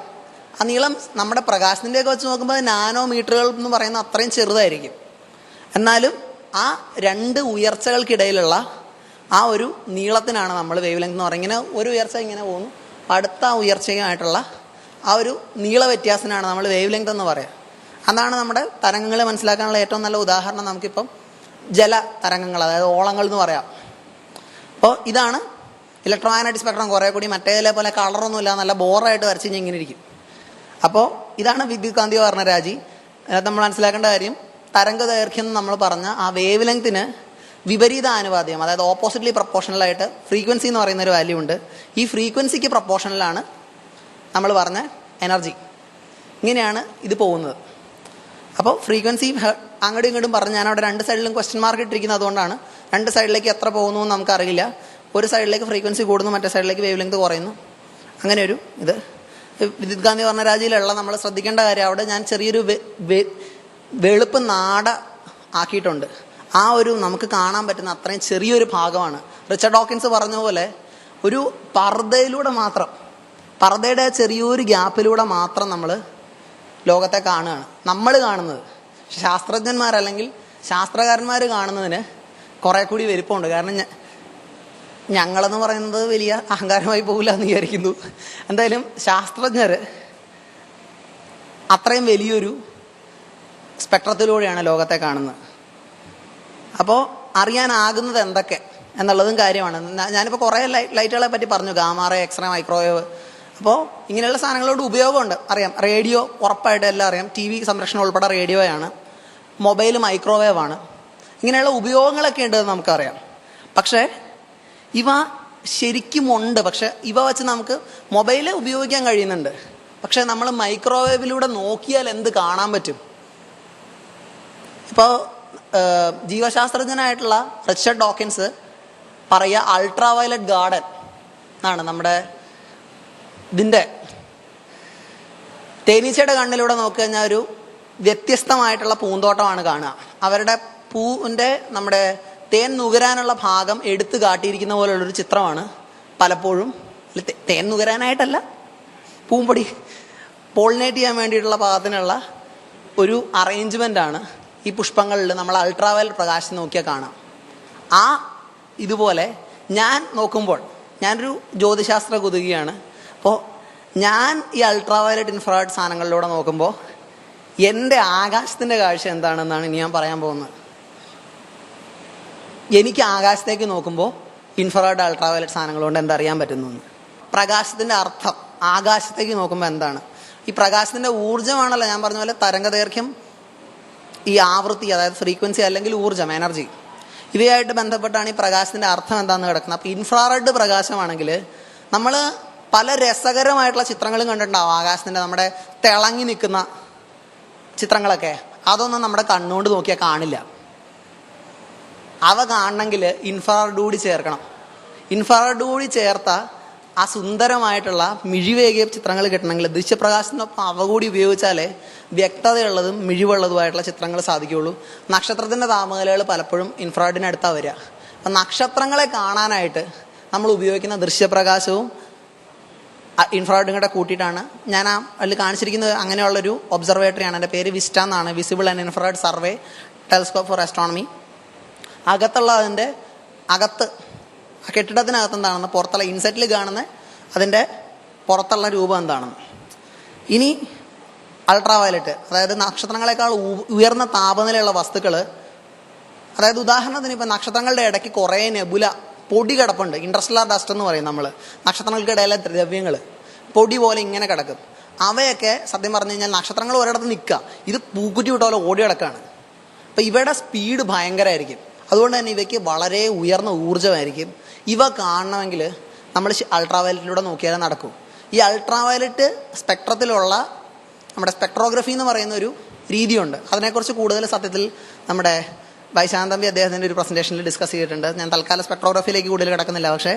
ആ നീളം നമ്മുടെ പ്രകാശത്തിൻ്റെയൊക്കെ വെച്ച് നോക്കുമ്പോൾ നാനോമീറ്ററുകൾ എന്ന് പറയുന്ന അത്രയും ചെറുതായിരിക്കും. എന്നാലും ആ രണ്ട് ഉയർച്ചകൾക്കിടയിലുള്ള ആ ഒരു നീളത്തിനാണ് നമ്മൾ വേവ് ലെങ്ത് എന്ന് പറയുന്നത്. ഇങ്ങനെ ഒരു ഉയർച്ച ഇങ്ങനെ പോകുന്നു, അടുത്ത ഉയർച്ചയുമായിട്ടുള്ള ആ ഒരു നീള വ്യത്യാസത്തിനാണ് നമ്മൾ വേവ് ലെങ്ത് എന്ന് പറയുക. അതാണ് നമ്മുടെ തരംഗങ്ങളെ മനസ്സിലാക്കാനുള്ള ഏറ്റവും നല്ല ഉദാഹരണം. നമുക്കിപ്പം ജല തരംഗങ്ങൾ, അതായത് ഓളങ്ങൾ എന്ന് പറയാം. അപ്പോൾ ഇതാണ് ഇലക്ട്രോമാഗ്നറ്റിക് സ്പെക്ട്രം. കുറേ കൂടി മറ്റേതിലെ പോലെ കളറൊന്നുമില്ല, നല്ല ബോറായിട്ട് വരച്ച് കഴിഞ്ഞാൽ ഇങ്ങനെ ഇരിക്കും. അപ്പോൾ ഇതാണ് വിദ്യുത് കാന്തിക വർണ്ണരാജി. നമ്മൾ മനസ്സിലാക്കേണ്ട കാര്യം, തരംഗ ദൈർഘ്യം എന്ന് നമ്മൾ പറഞ്ഞ ആ വേവ് ലെങ്ത്തിന് വിപരീത ആനുപാതികം, അതായത് ഓപ്പോസിറ്റ്ലി പ്രൊപ്പോർഷണലായിട്ട് ഫ്രീക്വൻസി എന്ന് പറയുന്ന ഒരു വാല്യൂ ഉണ്ട്. ഈ ഫ്രീക്വൻസിക്ക് പ്രൊപ്പോർഷണലാണ് നമ്മൾ പറഞ്ഞ എനർജി. ഇങ്ങനെയാണ് ഇത് പോകുന്നത്. അപ്പോൾ ഫ്രീക്വൻസി അങ്ങോട്ടും ഇങ്ങോട്ടും പറഞ്ഞ് ഞാനവിടെ രണ്ട് സൈഡിലും ക്വസ്റ്റ്യൻ മാർക്ക് ഇട്ടിരിക്കുന്നത് അതുകൊണ്ടാണ്. രണ്ട് സൈഡിലേക്ക് എത്ര പോകുന്നു എന്ന് നമുക്കറിയില്ല. ഒരു സൈഡിലേക്ക് ഫ്രീക്വൻസി കൂടുന്നു, മറ്റേ സൈഡിലേക്ക് വേവ് ലെങ്ത് കുറയുന്നു. അങ്ങനെ ഒരു ഇത് വിദ്യുത് കാന്തിക വർണ്ണരാജിയിലുള്ള നമ്മൾ ശ്രദ്ധിക്കേണ്ട കാര്യം, അവിടെ ഞാൻ ചെറിയൊരു വെളുപ്പ് നാട ആക്കിയിട്ടുണ്ട്. ആ ഒരു നമുക്ക് കാണാൻ പറ്റുന്ന അത്രയും ചെറിയൊരു ഭാഗമാണ്. റിച്ചർഡ് ഡോക്കിൻസ് പറഞ്ഞ പോലെ ഒരു പർദ്ദയിലൂടെ മാത്രം, പർദ്ദയുടെ ചെറിയൊരു ഗ്യാപ്പിലൂടെ മാത്രം നമ്മൾ ലോകത്തെ കാണുകയാണ്. നമ്മൾ കാണുന്നത് ശാസ്ത്രജ്ഞന്മാരല്ലെങ്കിൽ ശാസ്ത്രകാരന്മാർ കാണുന്നതിന് കുറെ കൂടി വലിപ്പമുണ്ട്. കാരണം ഞങ്ങളെന്ന് പറയുന്നത് വലിയ അഹങ്കാരമായി പോകില്ല എന്ന് വിചാരിക്കുന്നു. എന്തായാലും ശാസ്ത്രജ്ഞർ അത്രയും വലിയൊരു സ്പെക്ട്രത്തിലൂടെയാണ് ലോകത്തെ കാണുന്നത്. അപ്പോൾ അറിയാനാകുന്നത് എന്തൊക്കെ എന്നുള്ളതും കാര്യമാണ്. ഞാനിപ്പോൾ കുറേ ലൈറ്റുകളെ പറ്റി പറഞ്ഞു, ഗാമാറേ, എക്സ്റേ, മൈക്രോവേവ്. അപ്പോൾ ഇങ്ങനെയുള്ള സാധനങ്ങളോട് ഉപയോഗമുണ്ട്, അറിയാം. റേഡിയോ ഉറപ്പായിട്ട് എല്ലാം അറിയാം. ടി വി സംരക്ഷണം ഉൾപ്പെടെ റേഡിയോയാണ്. മൊബൈൽ മൈക്രോവേവ് ആണ്. ഇങ്ങനെയുള്ള ഉപയോഗങ്ങളൊക്കെ ഉണ്ടെന്ന് നമുക്കറിയാം. പക്ഷേ ഇവ ശരിക്കും ഉണ്ട്. പക്ഷെ ഇവ വെച്ച് നമുക്ക് മൊബൈൽ ഉപയോഗിക്കാൻ കഴിയുന്നുണ്ട്. പക്ഷെ നമ്മൾ മൈക്രോവേവിലൂടെ നോക്കിയാൽ എന്ത് കാണാൻ പറ്റും? ഇപ്പോൾ ജീവശാസ്ത്രജ്ഞനായിട്ടുള്ള റിച്ചർഡ് ഡോക്കിൻസ് പറയുക അൾട്രാവയലറ്റ് ഗാർഡൻ എന്നാണ്. നമ്മുടെ ഇതിൻ്റെ തേനീച്ചയുടെ കണ്ണിലൂടെ നോക്കി കഴിഞ്ഞാൽ ഒരു വ്യത്യസ്തമായിട്ടുള്ള പൂന്തോട്ടമാണ് കാണുക. അവരുടെ പൂവിൻ്റെ നമ്മുടെ തേൻ നുകരാനുള്ള ഭാഗം എടുത്തു കാട്ടിയിരിക്കുന്ന പോലുള്ളൊരു ചിത്രമാണ് പലപ്പോഴും. തേൻ നുകരാനായിട്ടല്ല, പൂമ്പൊടി പോളിനേറ്റ് ചെയ്യാൻ വേണ്ടിയിട്ടുള്ള പാകത്തിനുള്ള ഒരു അറേഞ്ച്മെൻ്റാണ് ഈ പുഷ്പങ്ങളിൽ നമ്മൾ അൾട്രാവയലറ്റ് പ്രകാശം നോക്കിയാൽ കാണാം. ആ ഇതുപോലെ ഞാൻ നോക്കുമ്പോൾ, ഞാനൊരു ജ്യോതിശാസ്ത്ര കുതുകിയാണ്. അപ്പോൾ ഞാൻ ഈ അൾട്രാവയലറ്റ് ഇൻഫ്രാറെഡ് സാധനങ്ങളിലൂടെ നോക്കുമ്പോൾ എൻ്റെ ആകാശത്തിൻ്റെ കാഴ്ച എന്താണെന്നാണ് ഇനി ഞാൻ പറയാൻ പോകുന്നത്. എനിക്ക് ആകാശത്തേക്ക് നോക്കുമ്പോൾ ഇൻഫ്രാറെഡ് അൾട്രാവയലറ്റ് സാധനങ്ങൾ കൊണ്ട് എന്തറിയാൻ പറ്റുന്നു? പ്രകാശത്തിൻ്റെ അർത്ഥം ആകാശത്തേക്ക് നോക്കുമ്പോൾ എന്താണ്? ഈ പ്രകാശത്തിൻ്റെ ഊർജ്ജമാണല്ലോ ഞാൻ പറഞ്ഞ പോലെ തരംഗദൈർഘ്യം, ഈ ആവൃത്തി, അതായത് ഫ്രീക്വൻസി അല്ലെങ്കിൽ ഊർജ്ജം, എനർജി, ഇവയായിട്ട് ബന്ധപ്പെട്ടാണ് ഈ പ്രകാശത്തിൻ്റെ അർത്ഥം എന്താണെന്ന് കിടക്കുന്നത്. അപ്പോൾ ഇൻഫ്രാറെഡ് പ്രകാശമാണെങ്കിൽ നമ്മൾ പല രസകരമായിട്ടുള്ള ചിത്രങ്ങളും കണ്ടിട്ടുണ്ടാവും ആകാശത്തിൻ്റെ, നമ്മുടെ തിളങ്ങി നിൽക്കുന്ന ചിത്രങ്ങളൊക്കെ. അതൊന്നും നമ്മുടെ കണ്ണുകൊണ്ട് നോക്കിയാൽ കാണില്ല. അവ കാണണമെങ്കിൽ ഇൻഫ്രാറെഡ് കൂടി ചേർക്കണം. ഇൻഫ്രാറെഡ് കൂടി ചേർത്ത ആ സുന്ദരമായിട്ടുള്ള മിഴിവേകിയ ചിത്രങ്ങൾ കിട്ടണമെങ്കിൽ ദൃശ്യപ്രകാശത്തിനൊപ്പം അവ കൂടി ഉപയോഗിച്ചാലേ വ്യക്തതയുള്ളതും മിഴിവുള്ളതുമായിട്ടുള്ള ചിത്രങ്ങൾ സാധിക്കുകയുള്ളൂ. നക്ഷത്രത്തിൻ്റെ താപനിലകൾ പലപ്പോഴും ഇൻഫ്രാറെഡിനടുത്താണ് വരിക. അപ്പം നക്ഷത്രങ്ങളെ കാണാനായിട്ട് നമ്മൾ ഉപയോഗിക്കുന്ന ദൃശ്യപ്രകാശവും ഇൻഫ്രാറെഡും കൂടെ കൂട്ടിയിട്ടാണ് ഞാൻ അതിൽ കാണിച്ചിരിക്കുന്നത്. അങ്ങനെയുള്ളൊരു ഒബ്സർവേറ്ററിയാണ്. എൻ്റെ പേര് വിസ്റ്റ എന്നാണ്, visible and infrared survey telescope for astronomy. അകത്തുള്ള അതിൻ്റെ അകത്ത്, ആ കെട്ടിടത്തിനകത്ത് എന്താണെന്ന്, പുറത്തുള്ള ഇൻസെറ്റിൽ കാണുന്ന അതിൻ്റെ പുറത്തുള്ള രൂപം എന്താണെന്ന്. ഇനി അൾട്രാവയലറ്റ്, അതായത് നക്ഷത്രങ്ങളെക്കാൾ ഉയർന്ന താപനിലയുള്ള വസ്തുക്കൾ, അതായത് ഉദാഹരണത്തിന് ഇപ്പം നക്ഷത്രങ്ങളുടെ ഇടയ്ക്ക് കുറേ നെബുല പൊടി കിടപ്പുണ്ട്. ഇൻട്രസ്റ്റലാർ ഡസ്റ്റ് എന്ന് പറയും നമ്മൾ. നക്ഷത്രങ്ങൾക്കിടയിലെ ദ്രവ്യങ്ങൾ പൊടി പോലെ ഇങ്ങനെ കിടക്കും. അവയൊക്കെ സത്യം പറഞ്ഞു കഴിഞ്ഞാൽ നക്ഷത്രങ്ങൾ ഒരിടത്ത് നിൽക്കുക, ഇത് പൂക്കുറ്റി വിട്ട പോലെ ഓടി കിടക്കുകയാണ്. അപ്പം ഇവയുടെ സ്പീഡ് ഭയങ്കരമായിരിക്കും. അതുകൊണ്ട് തന്നെ ഇവയ്ക്ക് വളരെ ഉയർന്ന ഊർജ്ജമായിരിക്കും. ഇവ കാണണമെങ്കിൽ നമ്മൾ അൾട്രാവയലറ്റിലൂടെ നോക്കിയാലേ നടക്കും. ഈ അൾട്രാവയലറ്റ് സ്പെക്ട്രത്തിലുള്ള നമ്മുടെ സ്പെക്ട്രോഗ്രഫി എന്ന് പറയുന്ന ഒരു രീതിയുണ്ട്. അതിനെക്കുറിച്ച് കൂടുതൽ സത്യത്തിൽ നമ്മുടെ വൈശാന്തമ്പി അദ്ദേഹത്തിൻ്റെ ഒരു പ്രസൻറ്റേഷനിൽ ഡിസ്കസ് ചെയ്തിട്ടുണ്ട്. ഞാൻ തൽക്കാലം സ്പെക്ട്രോഗ്രഫിയിലേക്ക് കൂടുതൽ കിടക്കുന്നില്ല. പക്ഷേ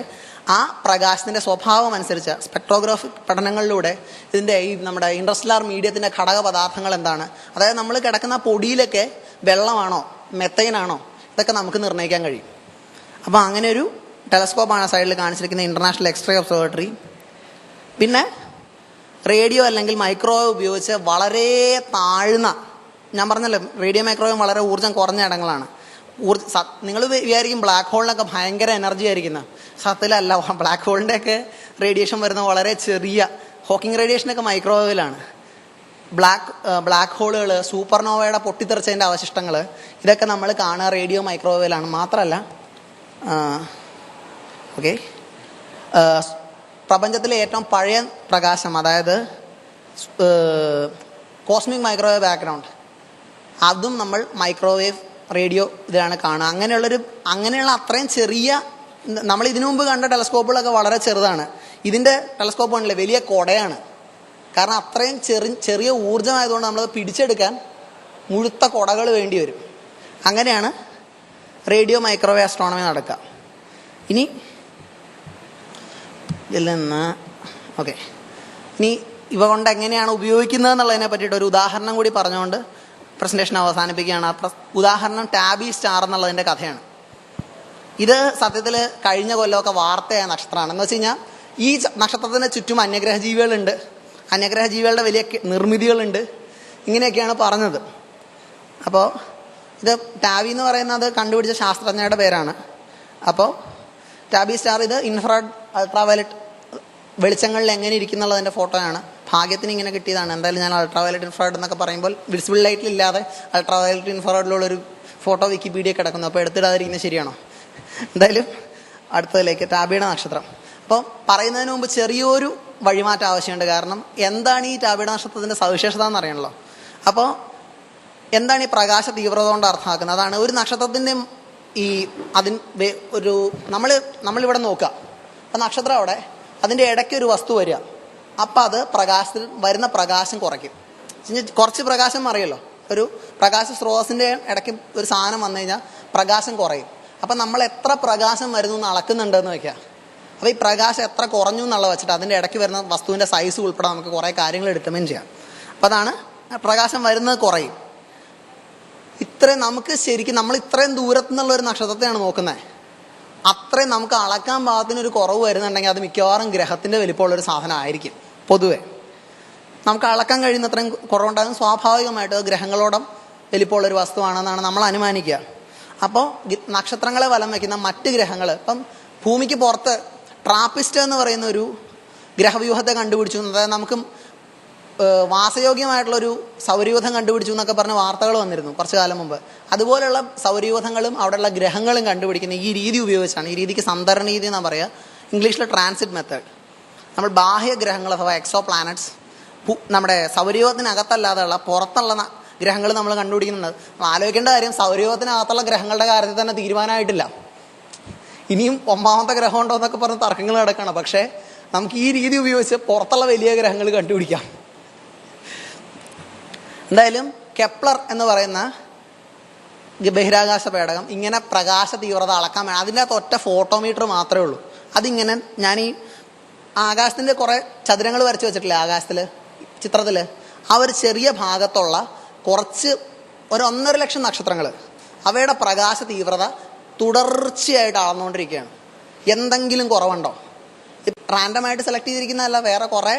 ആ പ്രകാശത്തിൻ്റെ സ്വഭാവം അനുസരിച്ച് സ്പെക്ട്രോഗ്രാഫിക് പഠനങ്ങളിലൂടെ ഇതിൻ്റെ ഈ നമ്മുടെ ഇൻട്രസ്റ്റലാർ മീഡിയത്തിൻ്റെ ഘടക പദാർത്ഥങ്ങൾ എന്താണ്, അതായത് നമ്മൾ കിടക്കുന്ന പൊടിയിലൊക്കെ വെള്ളമാണോ മെത്തൈനാണോ, ഇതൊക്കെ നമുക്ക് നിർണ്ണയിക്കാൻ കഴിയും. അപ്പോൾ അങ്ങനെ ഒരു ടെലസ്കോപ്പാണ് സൈഡിൽ കാണിച്ചിരിക്കുന്ന ഇൻ്റർനാഷണൽ എക്സ്റേ ഒബ്സർവേറ്ററി. പിന്നെ റേഡിയോ അല്ലെങ്കിൽ മൈക്രോവേവ് ഉപയോഗിച്ച് വളരെ താഴ്ന്ന, ഞാൻ പറഞ്ഞല്ലോ റേഡിയോ മൈക്രോവേവ് വളരെ ഊർജ്ജം കുറഞ്ഞ ഇടങ്ങളാണ്. നിങ്ങൾ വിചാരിക്കും ബ്ലാക്ക് ഹോളിനൊക്കെ ഭയങ്കര എനർജി ആയിരിക്കുന്നത്. സത്യത്തിലല്ല. ബ്ലാക്ക് ഹോളിൻ്റെയൊക്കെ റേഡിയേഷൻ വരുന്ന വളരെ ചെറിയ, ഹോക്കിംഗ് റേഡിയേഷനൊക്കെ മൈക്രോവേവിലാണ്. ബ്ലാക്ക് ഹോളുകൾ, സൂപ്പർനോവയുടെ പൊട്ടിത്തെറിച്ചതിൻ്റെ അവശിഷ്ടങ്ങൾ, ഇതൊക്കെ നമ്മൾ കാണുക റേഡിയോ മൈക്രോവേവിലാണ്. മാത്രമല്ല പ്രപഞ്ചത്തിലെ ഏറ്റവും പഴയ പ്രകാശം, അതായത് കോസ്മിക് മൈക്രോവേവ് ബാക്ക്ഗ്രൗണ്ട്, അതും നമ്മൾ മൈക്രോവേവ് റേഡിയോ ഇതിലാണ് കാണുക. അങ്ങനെയുള്ള അത്രയും ചെറിയ, നമ്മൾ ഇതിനു മുമ്പ് കണ്ട ടെലസ്കോപ്പുകളൊക്കെ വളരെ ചെറുതാണ്. ഇതിൻ്റെ ടെലസ്കോപ്പ് ആണല്ലേ വലിയ കൊടയാണ്. കാരണം അത്രയും ചെറിയ ഊർജ്ജമായതുകൊണ്ട് നമ്മളത് പിടിച്ചെടുക്കാൻ മുഴുത്ത കൊടകൾ വേണ്ടി വരും. അങ്ങനെയാണ് റേഡിയോ മൈക്രോവേവ് ആസ്ട്രോണമി നടക്കുക. ഇനി ഇതിൽ നിന്ന് ഇനി ഇവ കൊണ്ട് എങ്ങനെയാണ് ഉപയോഗിക്കുന്നത് എന്നുള്ളതിനെ പറ്റിയിട്ട് ഒരു ഉദാഹരണം കൂടി പറഞ്ഞുകൊണ്ട് പ്രസൻറ്റേഷൻ അവസാനിപ്പിക്കുകയാണ്. ഉദാഹരണം ടാബി സ്റ്റാർ എന്നുള്ളതിൻ്റെ കഥയാണ്. ഇത് സത്യത്തിൽ കഴിഞ്ഞ കൊല്ലമൊക്കെ വാർത്തയായ നക്ഷത്രമാണ്. എന്ന് വെച്ച് കഴിഞ്ഞാൽ ഈ നക്ഷത്രത്തിന് ചുറ്റും അന്യഗ്രഹ ജീവികളുണ്ട്, അന്യഗ്രഹ ജീവികളുടെ വലിയ നിർമ്മിതികളുണ്ട്, ഇങ്ങനെയൊക്കെയാണ് പറഞ്ഞത്. അപ്പോൾ ഇത് ടാബി എന്ന് പറയുന്നത് കണ്ടുപിടിച്ച ശാസ്ത്രജ്ഞയുടെ പേരാണ്. അപ്പോൾ ടാബി സ്റ്റാർ ഇത് ഇൻഫ്രാഡ് അൾട്രാവയലറ്റ് വെളിച്ചങ്ങളിൽ എങ്ങനെ ഇരിക്കുന്നുള്ളതിൻ്റെ ഫോട്ടോയാണ്. ഭാഗ്യത്തിന് ഇങ്ങനെ കിട്ടിയതാണ്. എന്തായാലും ഞാൻ അൾട്രാവയലറ്റ് ഇൻഫ്രാഡ് എന്നൊക്കെ പറയുമ്പോൾ വിസിബിൾ ലൈറ്റിലില്ലാതെ അൾട്രാവയലറ്റ് ഇൻഫ്രാഡിലുള്ളൊരു ഫോട്ടോ വിക്കിപീഡിയ കിടക്കുന്നു. അപ്പോൾ എടുത്തിടാതിരിക്കുന്നത് ശരിയാണോ? എന്തായാലും അടുത്തതിലേക്ക് ടാബിയുടെ നക്ഷത്രം. അപ്പോൾ പറയുന്നതിന് മുമ്പ് ചെറിയൊരു വഴിമാറ്റം ആവശ്യമുണ്ട്. കാരണം എന്താണ് ഈ ടാബിയുടെ നക്ഷത്രത്തിൻ്റെ സവിശേഷത എന്നറിയണല്ലോ. അപ്പോൾ എന്താണ് ഈ തീവ്രത കൊണ്ട് അർത്ഥമാക്കുന്നത്? അതാണ് ഒരു നക്ഷത്രത്തിൻ്റെ ഈ ഒരു നമ്മളിവിടെ നോക്കുക, അപ്പം നക്ഷത്രം അവിടെ, അതിൻ്റെ ഇടയ്ക്ക് ഒരു വസ്തു വരിക, അപ്പം അത് വരുന്ന പ്രകാശം കുറയ്ക്കും. കുറച്ച് പ്രകാശം അറിയല്ലോ, ഒരു പ്രകാശ സ്രോതസ്സിൻ്റെ ഇടയ്ക്ക് ഒരു സാധനം വന്നു കഴിഞ്ഞാൽ പ്രകാശം കുറയും. അപ്പം നമ്മൾ എത്ര പ്രകാശം വരുന്നു എന്ന് അളക്കുന്നുണ്ടെന്ന് വയ്ക്കുക. അപ്പോൾ ഈ പ്രകാശം എത്ര കുറഞ്ഞു എന്നുള്ള വെച്ചിട്ട് അതിൻ്റെ ഇടയ്ക്ക് വരുന്ന വസ്തുവിൻ്റെ സൈസ് ഉൾപ്പെടെ നമുക്ക് കുറേ കാര്യങ്ങൾ ഡിറ്റർമിൻ ചെയ്യാം. അപ്പോൾ അതാണ് പ്രകാശം വരുന്നത് കുറയും. നമുക്ക് ശരിക്കും നമ്മൾ ഇത്രയും ദൂരത്തു നിന്നുള്ള ഒരു നക്ഷത്രത്തെയാണ് നോക്കുന്നത്, അത്രയും നമുക്ക് അളക്കാൻ പാകത്തിനൊരു കുറവ് വരുന്നുണ്ടെങ്കിൽ അത് മിക്കവാറും ഗ്രഹത്തിൻ്റെ വലിപ്പമുള്ളൊരു സാധനം ആയിരിക്കും. പൊതുവെ നമുക്ക് അളക്കാൻ കഴിയുന്ന അത്രയും കുറവുണ്ടാകും. സ്വാഭാവികമായിട്ട് ഗ്രഹങ്ങളോടും വലിപ്പമുള്ളൊരു വസ്തുവാണെന്നാണ് നമ്മൾ അനുമാനിക്കുക. അപ്പോൾ നക്ഷത്രങ്ങളെ വലം വയ്ക്കുന്ന മറ്റ് ഗ്രഹങ്ങൾ, ഇപ്പം ഭൂമിക്ക് പുറത്ത് ട്രാപ്പിസ്റ്റ് എന്ന് പറയുന്ന ഒരു ഗ്രഹവ്യൂഹത്തെ കണ്ടുപിടിച്ചു, അതായത് നമുക്ക് വാസയോഗ്യമായിട്ടുള്ളൊരു സൗരയൂഥം കണ്ടുപിടിച്ചു എന്നൊക്കെ പറഞ്ഞ് വാർത്തകൾ വന്നിരുന്നു കുറച്ചു കാലം മുമ്പ്. അതുപോലെയുള്ള സൗരയൂഥങ്ങളും അവിടെയുള്ള ഗ്രഹങ്ങളും കണ്ടുപിടിക്കുന്ന ഈ രീതി ഉപയോഗിച്ചാണ്. ഈ രീതിക്ക് സന്തരണ രീതി എന്നാണ് പറയുക, ഇംഗ്ലീഷിൽ ട്രാൻസിറ്റ് മെത്തേഡ്. നമ്മൾ ബാഹ്യഗ്രഹങ്ങൾ അഥവാ എക്സോ പ്ലാനറ്റ്സ് നമ്മുടെ സൗരയൂഥത്തിനകത്തല്ലാതെയുള്ള പുറത്തുള്ള ഗ്രഹങ്ങൾ നമ്മൾ കണ്ടുപിടിക്കുന്നുണ്ട്. ആലോചിക്കേണ്ട കാര്യം, സൗരയൂഥത്തിനകത്തുള്ള ഗ്രഹങ്ങളുടെ കാര്യത്തിൽ തന്നെ തീരുമാനമായിട്ടില്ല. ഇനിയും 9ാമത്തെ ഗ്രഹം ഉണ്ടോ എന്നൊക്കെ പറഞ്ഞ് തർക്കങ്ങൾ നടക്കണം. പക്ഷേ നമുക്ക് ഈ രീതി ഉപയോഗിച്ച് പുറത്തുള്ള വലിയ ഗ്രഹങ്ങൾ കണ്ടുപിടിക്കാം. എന്തായാലും കെപ്ലർ എന്ന് പറയുന്ന ബഹിരാകാശ പേടകം ഇങ്ങനെ പ്രകാശ തീവ്രത അളക്കാൻ വേണം. അതിൻ്റെ അകത്ത് ഒറ്റ ഫോട്ടോമീറ്റർ മാത്രമേ ഉള്ളൂ. അതിങ്ങനെ ഞാൻ ഈ ആകാശത്തിൻ്റെ കുറേ ചതുരങ്ങൾ വരച്ച് വെച്ചിട്ടില്ലേ ആകാശത്തിൽ ചിത്രത്തിൽ, ആ ഒരു ചെറിയ ഭാഗത്തുള്ള കുറച്ച് 1.5 ലക്ഷം നക്ഷത്രങ്ങൾ, അവയുടെ പ്രകാശ തീവ്രത തുടർച്ചയായിട്ട് അളന്നുകൊണ്ടിരിക്കുകയാണ്. എന്തെങ്കിലും കുറവുണ്ടോ? റാൻഡമായിട്ട് സെലക്ട് ചെയ്തിരിക്കുന്നതല്ല, വേറെ കുറേ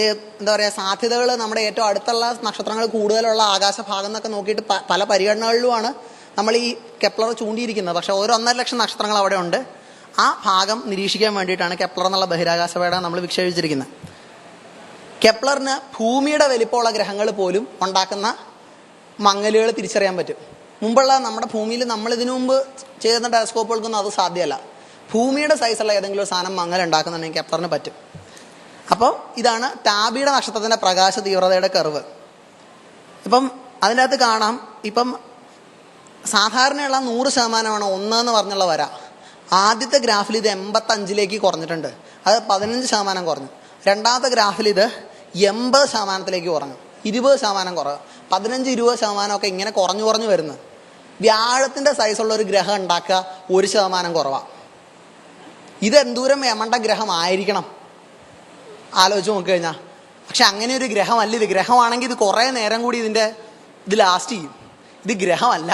എന്താ പറയുക സാധ്യതകൾ നമ്മുടെ ഏറ്റവും അടുത്തുള്ള നക്ഷത്രങ്ങൾ കൂടുതലുള്ള ആകാശഭാഗം എന്നൊക്കെ നോക്കിയിട്ട് പല പരിഗണനകളിലുമാണ് നമ്മൾ ഈ കെപ്ലർ ചൂണ്ടിയിരിക്കുന്നത്. പക്ഷേ 1.5 ലക്ഷം നക്ഷത്രങ്ങൾ അവിടെ ഉണ്ട്. ആ ഭാഗം നിരീക്ഷിക്കാൻ വേണ്ടിയിട്ടാണ് കെപ്ലർ എന്നുള്ള ബഹിരാകാശ പേടകം നമ്മൾ വിക്ഷേപിച്ചിരിക്കുന്നത്. കെപ്ലറിന് ഭൂമിയുടെ വലിപ്പമുള്ള ഗ്രഹങ്ങൾ പോലും ഉണ്ടാക്കുന്ന മങ്ങലുകൾ തിരിച്ചറിയാൻ പറ്റും. മുമ്പുള്ള നമ്മുടെ ഭൂമിയിൽ നമ്മളിതിനു മുമ്പ് ചെയ്യുന്ന ടെലസ്കോപ്പുകൾക്കൊന്നും അത് സാധ്യമല്ല. ഭൂമിയുടെ സൈസുള്ള ഏതെങ്കിലും ഒരു സാധനം മങ്ങൽ ഉണ്ടാക്കുന്നുണ്ടെങ്കിൽ കെപ്ലറിന് പറ്റും. അപ്പോൾ ഇതാണ് ടാബിയുടെ നക്ഷത്രത്തിൻ്റെ പ്രകാശ തീവ്രതയുടെ കർവ്. ഇപ്പം അതിൻ്റെ അകത്ത് കാണാം, ഇപ്പം സാധാരണയുള്ള 100% 1 എന്ന് പറഞ്ഞുള്ള വര. ആദ്യത്തെ ഗ്രാഫിൽ ഇത് 85ലേക്ക് കുറഞ്ഞിട്ടുണ്ട്, അത് 15% കുറഞ്ഞു. രണ്ടാമത്തെ ഗ്രാഫിൽ ഇത് 80%ലേക്ക് കുറഞ്ഞു, 20% കുറവ്, 15-20% ഒക്കെ ഇങ്ങനെ കുറഞ്ഞു വരുന്നു. വ്യാഴത്തിൻ്റെ സൈസുള്ള ഒരു ഗ്രഹം ഉണ്ടാക്കുക 1% കുറവാണ്. ഇതെന്തൂരം എമണ്ട ഗ്രഹമായിരിക്കണം ആലോചിച്ച് നോക്കിക്കഴിഞ്ഞാൽ. പക്ഷെ അങ്ങനെ ഒരു ഗ്രഹമല്ല ഇത്. ഗ്രഹമാണെങ്കിൽ ഇത് കുറേ നേരം കൂടി ഇത് ലാസ്റ്റ് ചെയ്യും. ഇത് ഗ്രഹമല്ല,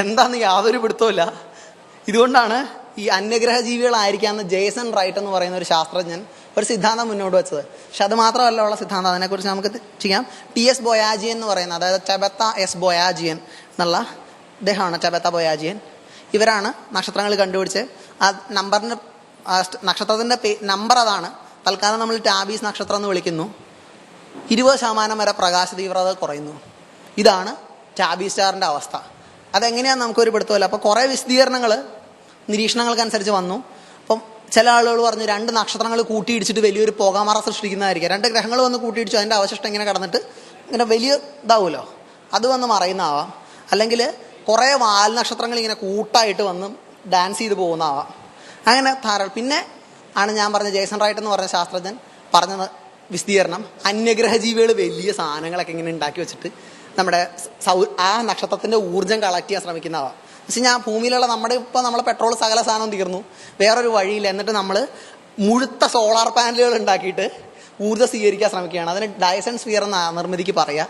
എന്താണെന്ന് യാതൊരു പിടുത്തവുമില്ല. ഇതുകൊണ്ടാണ് ഈ അന്യഗ്രഹ ജീവികളായിരിക്കാമെന്ന് ജേസൺ റൈറ്റ് എന്ന് പറയുന്ന ഒരു ശാസ്ത്രജ്ഞൻ ഒരു സിദ്ധാന്തം മുന്നോട്ട് വെച്ചത്. പക്ഷെ അത് മാത്രമല്ല ഉള്ള സിദ്ധാന്തം, അതിനെക്കുറിച്ച് നമുക്ക് ചെയ്യാം. ടി.എസ്. ബൊയാജിയൻ എന്ന് പറയുന്ന, അതായത് ടെബത്ത എസ് ബൊയാജിയൻ എന്നുള്ള അദ്ദേഹമാണ് ടെബത്ത ബൊയാജിയൻ. ഇവരാണ് നക്ഷത്രങ്ങൾ കണ്ടുപിടിച്ച് ആ നമ്പറിൻ്റെ നക്ഷത്രത്തിൻ്റെ നമ്പർ അതാണ്. തൽക്കാലം നമ്മൾ ടാബീസ് നക്ഷത്രം എന്ന് വിളിക്കുന്നു. 20% വരെ പ്രകാശ തീവ്രത കുറയുന്നു. ഇതാണ് ടാബി സ്റ്റാറിൻ്റെ അവസ്ഥ. അതെങ്ങനെയാണെന്ന് നമുക്കൊരു പിടുത്തമില്ല. അപ്പോൾ കുറേ വിശദീകരണങ്ങൾ നിരീക്ഷണങ്ങൾക്കനുസരിച്ച് വന്നു. അപ്പം ചില ആളുകൾ പറഞ്ഞു 2 നക്ഷത്രങ്ങൾ കൂട്ടിയിടിച്ചിട്ട് വലിയൊരു പുകമറ സൃഷ്ടിക്കുന്നതായിരിക്കും. 2 ഗ്രഹങ്ങൾ വന്ന് കൂട്ടിയിടിച്ചു, അതിൻ്റെ അവശിഷ്ടം ഇങ്ങനെ കടന്നിട്ട് ഇങ്ങനെ വലിയ ഇതാവുമല്ലോ, അത് വന്ന് മറയുന്നതാവാം. അല്ലെങ്കിൽ കുറേ വാൽ നക്ഷത്രങ്ങൾ ഇങ്ങനെ കൂട്ടായിട്ട് വന്ന് ഡാൻസ് ചെയ്ത് പോകുന്നതാവാം. അങ്ങനെ ധാരാളം. പിന്നെ ആണ് ഞാൻ പറഞ്ഞ ജേസൺ റൈറ്റ് എന്ന് പറഞ്ഞ ശാസ്ത്രജ്ഞൻ പറഞ്ഞ വിശദീകരണം, അന്യഗ്രഹ ജീവികൾ വലിയ സാധനങ്ങളൊക്കെ ഇങ്ങനെ ഉണ്ടാക്കി വെച്ചിട്ട് നമ്മുടെ ആ നക്ഷത്രത്തിൻ്റെ ഊർജ്ജം കളക്ട് ചെയ്യാൻ ശ്രമിക്കുന്നതാണ്. പക്ഷെ ഞാൻ ഭൂമിയിലുള്ള നമ്മളെ പെട്രോൾ സകല സാധനവും തീർന്നു, വേറൊരു വഴിയില്ല, എന്നിട്ട് നമ്മൾ മുഴുത്ത സോളാർ പാനലുകൾ ഉണ്ടാക്കിയിട്ട് ഊർജ്ജം സ്വീകരിക്കാൻ ശ്രമിക്കുകയാണ്. അതിന് ഡയസൺ സ്ഫിയർ എന്ന നിർമ്മിതിക്ക് പറയുക.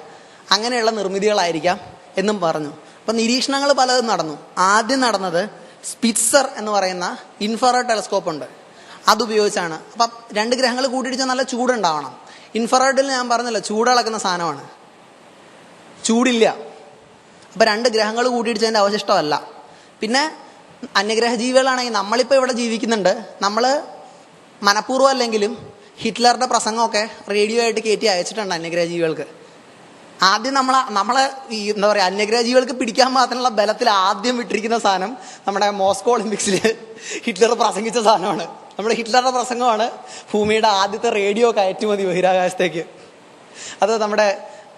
അങ്ങനെയുള്ള നിർമ്മിതികളായിരിക്കാം എന്നും പറഞ്ഞു. അപ്പം നിരീക്ഷണങ്ങൾ പലതും നടന്നു. ആദ്യം നടന്നത് സ്പിറ്റ്സർ എന്ന് പറയുന്ന ഇൻഫ്രാറെഡ് ടെലസ്കോപ്പ് ഉണ്ട്. അതുപയോഗിച്ചാണ്. അപ്പം 2 ഗ്രഹങ്ങൾ കൂട്ടിയിടിച്ചാൽ നല്ല ചൂടുണ്ടാവണം. ഇൻഫ്രാറെഡിൽ ഞാൻ പറഞ്ഞല്ലോ ചൂടിളക്കുന്ന സാധനമാണ്, ചൂടില്ല. അപ്പം 2 ഗ്രഹങ്ങൾ കൂട്ടിയിടിച്ചതിൻ്റെ അവശിഷ്ടമല്ല. പിന്നെ അന്യഗ്രഹ ജീവികളാണെങ്കിൽ നമ്മളിപ്പോൾ ഇവിടെ ജീവിക്കുന്നുണ്ട്. നമ്മൾ മനഃപൂർവ്വം അല്ലെങ്കിലും ഹിറ്റ്ലറുടെ പ്രസംഗമൊക്കെ റേഡിയോ ആയിട്ട് കയറ്റി അയച്ചിട്ടുണ്ട് അന്യഗ്രഹ ജീവികൾക്ക്. ആദ്യം നമ്മളെ ഈ എന്താ പറയുക, അന്യഗ്രഹ ജീവികൾക്ക് പിടിക്കാൻ മാത്രമുള്ള ബലത്തിൽ ആദ്യം വിട്ടിരിക്കുന്ന സാധനം നമ്മുടെ മോസ്കോ ഒളിമ്പിക്സിൽ ഹിറ്റ്ലർ പ്രസംഗിച്ച സാധനമാണ്. നമ്മുടെ ഹിറ്റ്ലറുടെ പ്രസംഗമാണ് ഭൂമിയുടെ ആദ്യത്തെ റേഡിയോ കയറ്റുമതി ബഹിരാകാശത്തേക്ക്. അത് നമ്മുടെ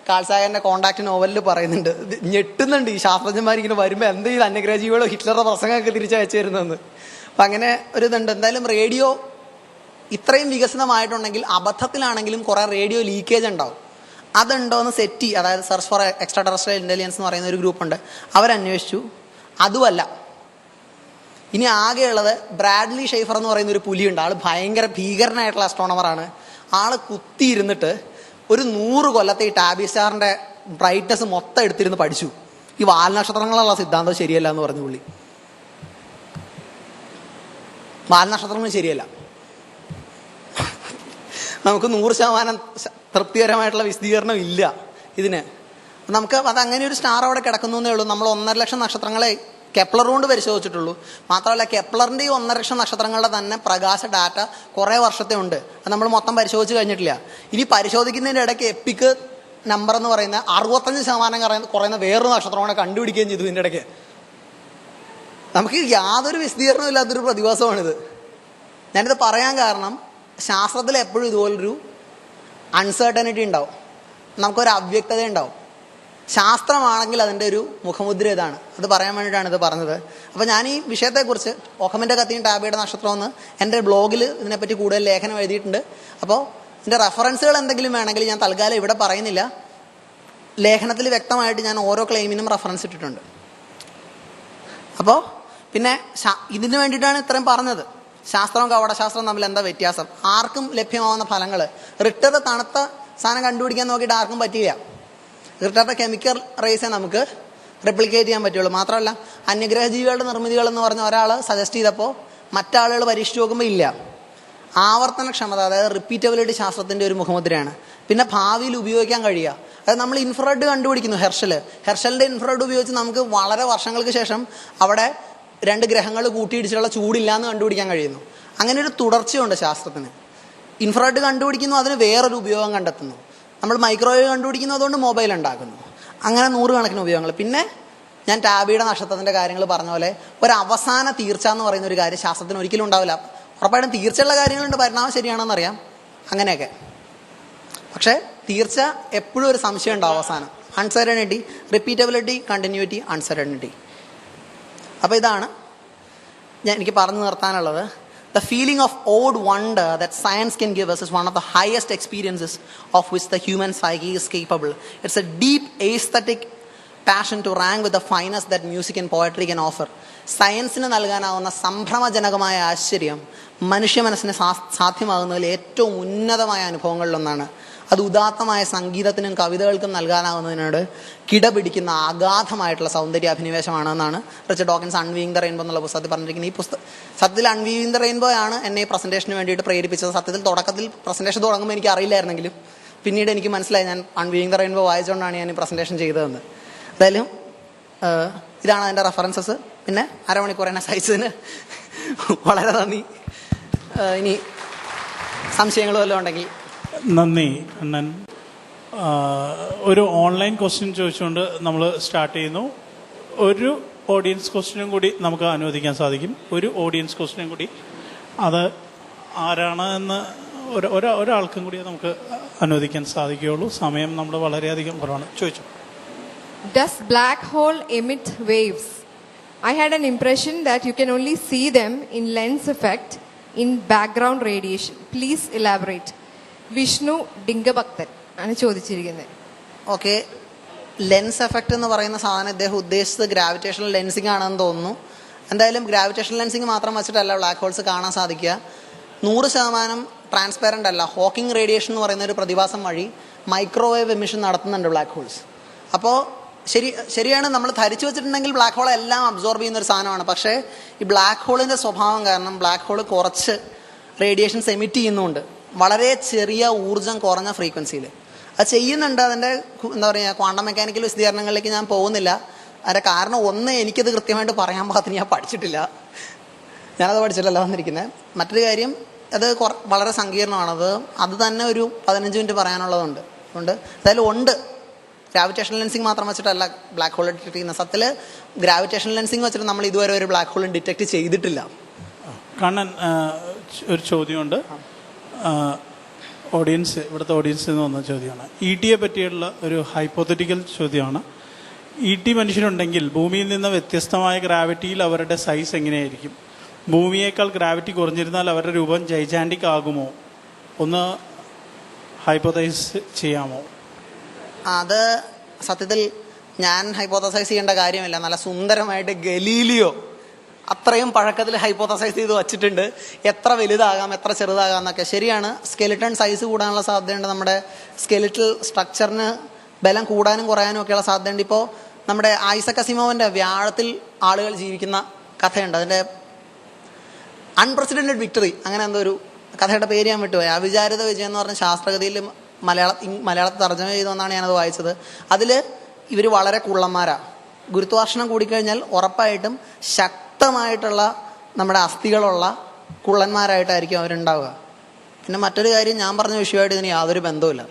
കാൾസാഗറിന്റെ കോണ്ടാക്ട് നോവലിൽ പറയുന്നുണ്ട്. ഞെട്ടുന്നുണ്ട് ഈ ശാസ്ത്രജ്ഞന്മാരിങ്ങനെ വരുമ്പോൾ എന്ത് ചെയ്ത് അന്യഗ്രഹ ജീവികളോ ഹിറ്റ്ലറുടെ പ്രസംഗമൊക്കെ തിരിച്ചയച്ചു തരുന്നതെന്ന്. അപ്പം അങ്ങനെ ഒരു ഇതുണ്ട്. എന്തായാലും റേഡിയോ ഇത്രയും വികസിതമായിട്ടുണ്ടെങ്കിൽ അബദ്ധത്തിലാണെങ്കിലും കുറേ റേഡിയോ ലീക്കേജ് ഉണ്ടാവും. അതുണ്ടോ എന്ന് സെറ്റി, അതായത് search for extra terrestrial intelligence എന്ന് പറയുന്ന ഒരു ഗ്രൂപ്പുണ്ട്, അവരന്വേഷിച്ചു. അതുമല്ല. ഇനി ആകെയുള്ളത് ബ്രാഡ്ലി ഷെയ്ഫർ എന്ന് പറയുന്ന ഒരു പുലിയുണ്ട്. ആൾ ഭയങ്കര ഭീകരനായിട്ടുള്ള അസ്ട്രോണമറാണ്. ആൾ കുത്തിയിരുന്നിട്ട് ഒരു 100 കൊല്ലത്തെ ഈ ടാബി സ്റ്റാറിൻ്റെ ബ്രൈറ്റ്നസ് മൊത്തം എടുത്തിരുന്ന് പഠിച്ചു. ഈ വാൽനക്ഷത്രങ്ങളുള്ള സിദ്ധാന്തം ശരിയല്ല എന്ന് പറഞ്ഞു പുള്ളി. വാൽനക്ഷത്രങ്ങൾ ശരിയല്ല. നമുക്ക് 100% തൃപ്തികരമായിട്ടുള്ള വിശദീകരണം ഇല്ല ഇതിന്. നമുക്ക് അതങ്ങനെ ഒരു സ്റ്റാർ അവിടെ കിടക്കുന്നു എന്നേ ഉള്ളൂ. നമ്മൾ 1.5 ലക്ഷം നക്ഷത്രങ്ങളെ കെപ്ലർ കൊണ്ട് പരിശോധിച്ചിട്ടുള്ളൂ. മാത്രമല്ല കെപ്ലറിൻ്റെ ഈ 1.5 ലക്ഷം നക്ഷത്രങ്ങളുടെ തന്നെ പ്രകാശ ഡാറ്റ കുറേ വർഷത്തെ ഉണ്ട്. അത് നമ്മൾ മൊത്തം പരിശോധിച്ച് കഴിഞ്ഞിട്ടില്ല. ഇനി പരിശോധിക്കുന്നതിൻ്റെ ഇടയ്ക്ക് എപ്പിക് നമ്പർ എന്ന് പറയുന്ന 65% കുറയുന്ന വേറൊരു നക്ഷത്രം കൂടെ കണ്ടുപിടിക്കുകയും ചെയ്തു ഇതിൻ്റെ ഇടയ്ക്ക്. നമുക്ക് യാതൊരു വിശദീകരണവും ഇല്ലാത്തൊരു പ്രതിഭാസമാണിത്. ഞാനിത് പറയാൻ കാരണം ശാസ്ത്രത്തിൽ എപ്പോഴും ഇതുപോലൊരു അൺസർട്ടനിറ്റി ഉണ്ടാവും, നമുക്കൊരു അവ്യക്തത ഉണ്ടാവും. ശാസ്ത്രമാണെങ്കിൽ അതിൻ്റെ ഒരു മുഖമുദ്ര ഇതാണ്. അത് പറയാൻ വേണ്ടിയിട്ടാണ് ഇത് പറഞ്ഞത്. അപ്പോൾ ഞാൻ ഈ വിഷയത്തെക്കുറിച്ച് ഓഖമിൻ്റെ കത്തിയും ടാബിയുടെ നക്ഷത്രമെന്ന് എൻ്റെ ബ്ലോഗിൽ ഇതിനെപ്പറ്റി കൂടുതൽ ലേഖനം എഴുതിയിട്ടുണ്ട്. അപ്പോൾ ഇതിൻ്റെ റെഫറൻസുകൾ എന്തെങ്കിലും വേണമെങ്കിൽ ഞാൻ തൽക്കാലം ഇവിടെ പറയുന്നില്ല. ലേഖനത്തിൽ വ്യക്തമായിട്ട് ഞാൻ ഓരോ ക്ലെയിമിനും റെഫറൻസ് ഇട്ടിട്ടുണ്ട്. അപ്പോൾ പിന്നെ ഇതിന് വേണ്ടിയിട്ടാണ് ഇത്രയും പറഞ്ഞത്. ശാസ്ത്രവും കവടശാസ്ത്രവും തമ്മിൽ എന്താ വ്യത്യാസം? ആർക്കും ലഭ്യമാവുന്ന ഫലങ്ങൾ, റിട്ടറുടെ തണുത്ത സാധനം കണ്ടുപിടിക്കാൻ നോക്കിയിട്ട് ആർക്കും പറ്റില്ല. റിട്ടറുടെ കെമിക്കൽ റേസേ നമുക്ക് റെപ്ലിക്കേറ്റ് ചെയ്യാൻ പറ്റുള്ളൂ. മാത്രമല്ല അന്യഗ്രഹ ജീവികളുടെ നിർമ്മിതികളെന്ന് പറഞ്ഞ ഒരാൾ സജസ്റ്റ് ചെയ്തപ്പോൾ മറ്റാളുകൾ പരീക്ഷിച്ച് നോക്കുമ്പോൾ ഇല്ല. ആവർത്തനക്ഷമത, അതായത് റിപ്പീറ്റബിലിറ്റി ശാസ്ത്രത്തിൻ്റെ ഒരു മുഖമുദ്രയാണ്. പിന്നെ ഭാവിയിൽ ഉപയോഗിക്കാൻ കഴിയുക. അതായത് നമ്മൾ ഇൻഫ്രാറെഡ് കണ്ടുപിടിക്കുന്നു, ഹെർഷലിൻ്റെ ഇൻഫ്രാറെഡ് ഉപയോഗിച്ച് നമുക്ക് വളരെ വർഷങ്ങൾക്ക് ശേഷം അവിടെ 2 ഗ്രഹങ്ങൾ കൂട്ടിയിടിച്ചുള്ള ചൂടില്ല എന്ന് കണ്ടുപിടിക്കാൻ കഴിയുന്നു. അങ്ങനെ ഒരു തുടർച്ചയുണ്ട് ശാസ്ത്രത്തിന്. ഇൻഫ്രാറെഡ് കണ്ടുപിടിക്കുന്നു, അതിന് വേറൊരു ഉപയോഗം കണ്ടെത്തുന്നു. നമ്മൾ മൈക്രോവേവ് കണ്ടുപിടിക്കുന്നു, അതുകൊണ്ട് മൊബൈൽ ഉണ്ടാക്കുന്നു. അങ്ങനെ 100 കണക്കിന് ഉപയോഗങ്ങൾ. പിന്നെ ഞാൻ ടാബിയുടെ നക്ഷത്രത്തിൻ്റെ കാര്യങ്ങൾ പറഞ്ഞ പോലെ ഒരു അവസാന തീർച്ച എന്ന് പറയുന്ന ഒരു കാര്യം ശാസ്ത്രത്തിന് ഒരിക്കലും ഉണ്ടാവില്ല. ഉറപ്പായിട്ടും തീർച്ചയുള്ള കാര്യങ്ങളുണ്ട്, പരിണാമം ശരിയാണെന്നറിയാം, അങ്ങനെയൊക്കെ. പക്ഷേ തീർച്ച എപ്പോഴും ഒരു സംശയം ഉണ്ടാവും അവസാനം. Uncertainty, repeatability, continuity, uncertainty. അപ്പോൾ ഇതാണ് എനിക്ക് പറഞ്ഞു നിർത്താനുള്ളത്. The feeling of awed wonder that science can give us is one of the highest experiences of which the human psyche is capable. It's a deep aesthetic passion to rank with the finest that music and poetry can offer. സയൻസിന് നൽകാനാവുന്ന സംഭ്രമജനകമായ ആശ്ചര്യം മനുഷ്യ മനസ്സിന് സാധ്യമാകുന്നതിൽ ഏറ്റവും ഉന്നതമായ അനുഭവങ്ങളിലൊന്നാണ്. അത് ഉദാത്തമായ സംഗീതത്തിനും കവിതകൾക്കും നൽകാനാവുന്നതിനോട് കിടപിടിക്കുന്ന അഗാധമായിട്ടുള്ള സൗന്ദര്യാഭിനിവേശമാണെന്നാണ് Richard Dawkins അൺവീവിംഗ് the rainbow എന്നുള്ള പുസ്തകത്തിൽ പറഞ്ഞിരിക്കുന്നത്. ഈ സത്യത്തിൽ അൺവീവിംഗ് ദ റെയിൻബോ ആണ് എന്നെ ഈ പ്രസന്റേഷന് വേണ്ടിയിട്ട് പ്രേരിപ്പിച്ചത്. സത്യത്തിൽ തുടക്കത്തിൽ പ്രസന്റേഷൻ തുടങ്ങുമ്പോൾ എനിക്ക് അറിയില്ലായിരുന്നെങ്കിലും പിന്നീട് എനിക്ക് മനസ്സിലായി ഞാൻ അൺവീവിംഗ് ദ റെയിൻബോ വായിച്ചുകൊണ്ടാണ് ഞാൻ ഈ പ്രസന്റേഷൻ ചെയ്തതെന്ന്. എന്തായാലും ഇതാണ് അതിൻ്റെ റെഫറൻസസ്. പിന്നെ അരമണിക്കൂർ എന്നെ സഹിച്ചതിന് വളരെ നന്ദി. ഇനി സംശയങ്ങളും വല്ലതും ഉണ്ടെങ്കിൽ. നന്ദി അണ്ണൻ. ഒരു ഓൺലൈൻ ക്വസ്റ്റ്യൻ ചോദിച്ചുകൊണ്ട് നമ്മൾ സ്റ്റാർട്ട് ചെയ്യുന്നു. ഒരു ഓഡിയൻസ് ക്വസ്റ്റ്യനും കൂടി നമുക്ക് അനുവദിക്കാൻ സാധിക്കും. ഒരു ഓഡിയൻസ് ക്വസ്റ്റ്യനും കൂടി. അത് ആരാണ് എന്ന് ഒരാൾക്കും കൂടി നമുക്ക് അനുവദിക്കാൻ സാധിക്കുകയുള്ളൂ. സമയം നമ്മൾ വളരെയധികം കുറവാണ്. ചോദിച്ചു. Does black hole emit waves? I had an impression that you can only see them in lens effect in background radiation. Please elaborate. Vishnu ഡിംഗഭക്തൻ ആണ് ചോദിച്ചിരിക്കുന്നത്. ഓക്കെ, ലെൻസ് എഫക്റ്റ് എന്ന് പറയുന്ന സാധനം ഇദ്ദേഹം ഉദ്ദേശിച്ചത് ഗ്രാവിറ്റേഷണൽ ലെൻസിങ് ആണെന്ന് തോന്നുന്നു. എന്തായാലും ഗ്രാവിറ്റേഷണൽ ലെൻസിങ് മാത്രം വെച്ചിട്ടല്ല ബ്ലാക്ക് ഹോൾസ് കാണാൻ സാധിക്കുക. 100% ട്രാൻസ്പെറൻ്റ് അല്ല. ഹോക്കിംഗ് റേഡിയേഷൻ എന്ന് പറയുന്ന ഒരു പ്രതിഭാസം വഴി മൈക്രോവേവ് എമിഷൻ നടത്തുന്നുണ്ട് ബ്ലാക്ക് ഹോൾസ്. അപ്പോൾ ശരിയാണ്. നമ്മൾ ധരിച്ചു വെച്ചിട്ടുണ്ടെങ്കിൽ ബ്ലാക്ക് ഹോൾ എല്ലാം അബ്സോർബ് ചെയ്യുന്ന ഒരു സാധനമാണ്. പക്ഷേ ഈ ബ്ലാക്ക് ഹോളിൻ്റെ സ്വഭാവം കാരണം ബ്ലാക്ക് ഹോൾ കുറച്ച് റേഡിയേഷൻസ് എമിറ്റ് ചെയ്യുന്നുണ്ട്, വളരെ ചെറിയ ഊർജ്ജം കുറഞ്ഞ ഫ്രീക്വൻസിയിൽ. അത് ചെയ്യുന്നുണ്ട്. അതിൻ്റെ എന്താ പറയുക, ക്വാണ്ടം മെക്കാനിക്കൽ വിശദീകരണങ്ങളിലേക്ക് ഞാൻ പോകുന്നില്ല. അതിൻ്റെ കാരണം ഒന്ന്, എനിക്കത് കൃത്യമായിട്ട് പറയാൻ പാകത്തിന് ഞാൻ പഠിച്ചിട്ടില്ല, ഞാനത് പഠിച്ചിട്ടല്ല വന്നിരിക്കുന്നത്. മറ്റൊരു കാര്യം, അത് വളരെ സങ്കീർണമാണത്. അത് തന്നെ ഒരു 15 മിനിറ്റ് പറയാനുള്ളതുണ്ട്. അതുകൊണ്ട് എന്തായാലും ഉണ്ട്. ഗ്രാവിറ്റേഷണൽ ലെൻസിങ് മാത്രം വെച്ചിട്ടല്ല ബ്ലാക്ക് ഹോൾ ഡിറ്റക്ട് ചെയ്യുന്ന. സത്യത്തിൽ ഗ്രാവിറ്റേഷണൽ ലെൻസിങ് വെച്ചിട്ട് നമ്മൾ ഇതുവരെ ഒരു ബ്ലാക്ക് ഹോൾ ഡിറ്റക്ട് ചെയ്തിട്ടില്ല. കണ്ണൻ, ഒരു ചോദ്യമുണ്ട്. ഇവിടുത്തെ ഓഡിയൻസിൽ നിന്ന് വന്ന ചോദ്യമാണ്. ET പറ്റിയുള്ള ഒരു ഹൈപ്പോത്തറ്റിക്കൽ ചോദ്യമാണ്. ET മനുഷ്യരുണ്ടെങ്കിൽ ഭൂമിയിൽ നിന്ന് വ്യത്യസ്തമായ ഗ്രാവിറ്റിയിൽ അവരുടെ സൈസ് എങ്ങനെയായിരിക്കും? ഭൂമിയേക്കാൾ ഗ്രാവിറ്റി കുറഞ്ഞിരുന്നാൽ അവരുടെ രൂപം ജൈജാൻറ്റിക് ആകുമോ? ഒന്ന് ഹൈപ്പോത്തൈസ് ചെയ്യാമോ? അത് സത്യത്തിൽ ഞാൻ ഹൈപ്പോത്തസൈസ് ചെയ്യേണ്ട കാര്യമില്ല. നല്ല സുന്ദരമായിട്ട് ഗലീലിയോ അത്രയും പഴക്കത്തിൽ ഹൈപ്പോത്തസൈസ് ചെയ്ത് വച്ചിട്ടുണ്ട്, എത്ര വലുതാകാം എത്ര ചെറുതാകാം എന്നൊക്കെ. ശരിയാണ്, സ്കെലിട്ടൺ സൈസ് കൂടാനുള്ള സാധ്യതയുണ്ട്. നമ്മുടെ സ്കെലിറ്റൽ സ്ട്രക്ചറിന് ബലം കൂടാനും കുറയാനും ഒക്കെയുള്ള സാധ്യതയുണ്ട്. ഇപ്പോൾ നമ്മുടെ ഐസക് അസിമോവിൻ്റെ വ്യാഴത്തിൽ ആളുകൾ ജീവിക്കുന്ന കഥയുണ്ട്. അതിൻ്റെ അൺപ്രസിഡന്റഡ് വിക്ടറി, അങ്ങനെ എന്തോ ഒരു കഥയുടെ പേര് ഞാൻ വിട്ടുപോയി. അവിചാരിത വിജയം എന്ന് പറഞ്ഞ ശാസ്ത്രഗതിയിൽ മലയാളത്തിൽ തർജ്ജമ ചെയ്തെന്നാണ് ഞാനത് വായിച്ചത്. അതിൽ ഇവർ വളരെ കുള്ളന്മാരാണ്. ഗുരുത്വാകർഷണം കൂടിക്കഴിഞ്ഞാൽ ഉറപ്പായിട്ടും ശക്തമായിട്ടുള്ള നമ്മുടെ അസ്ഥികളുള്ള കുള്ളന്മാരായിട്ടായിരിക്കും അവരുണ്ടാവുക. പിന്നെ മറ്റൊരു കാര്യം, ഞാൻ പറഞ്ഞ വിഷയമായിട്ട് ഇതിന് യാതൊരു ബന്ധവുമില്ല.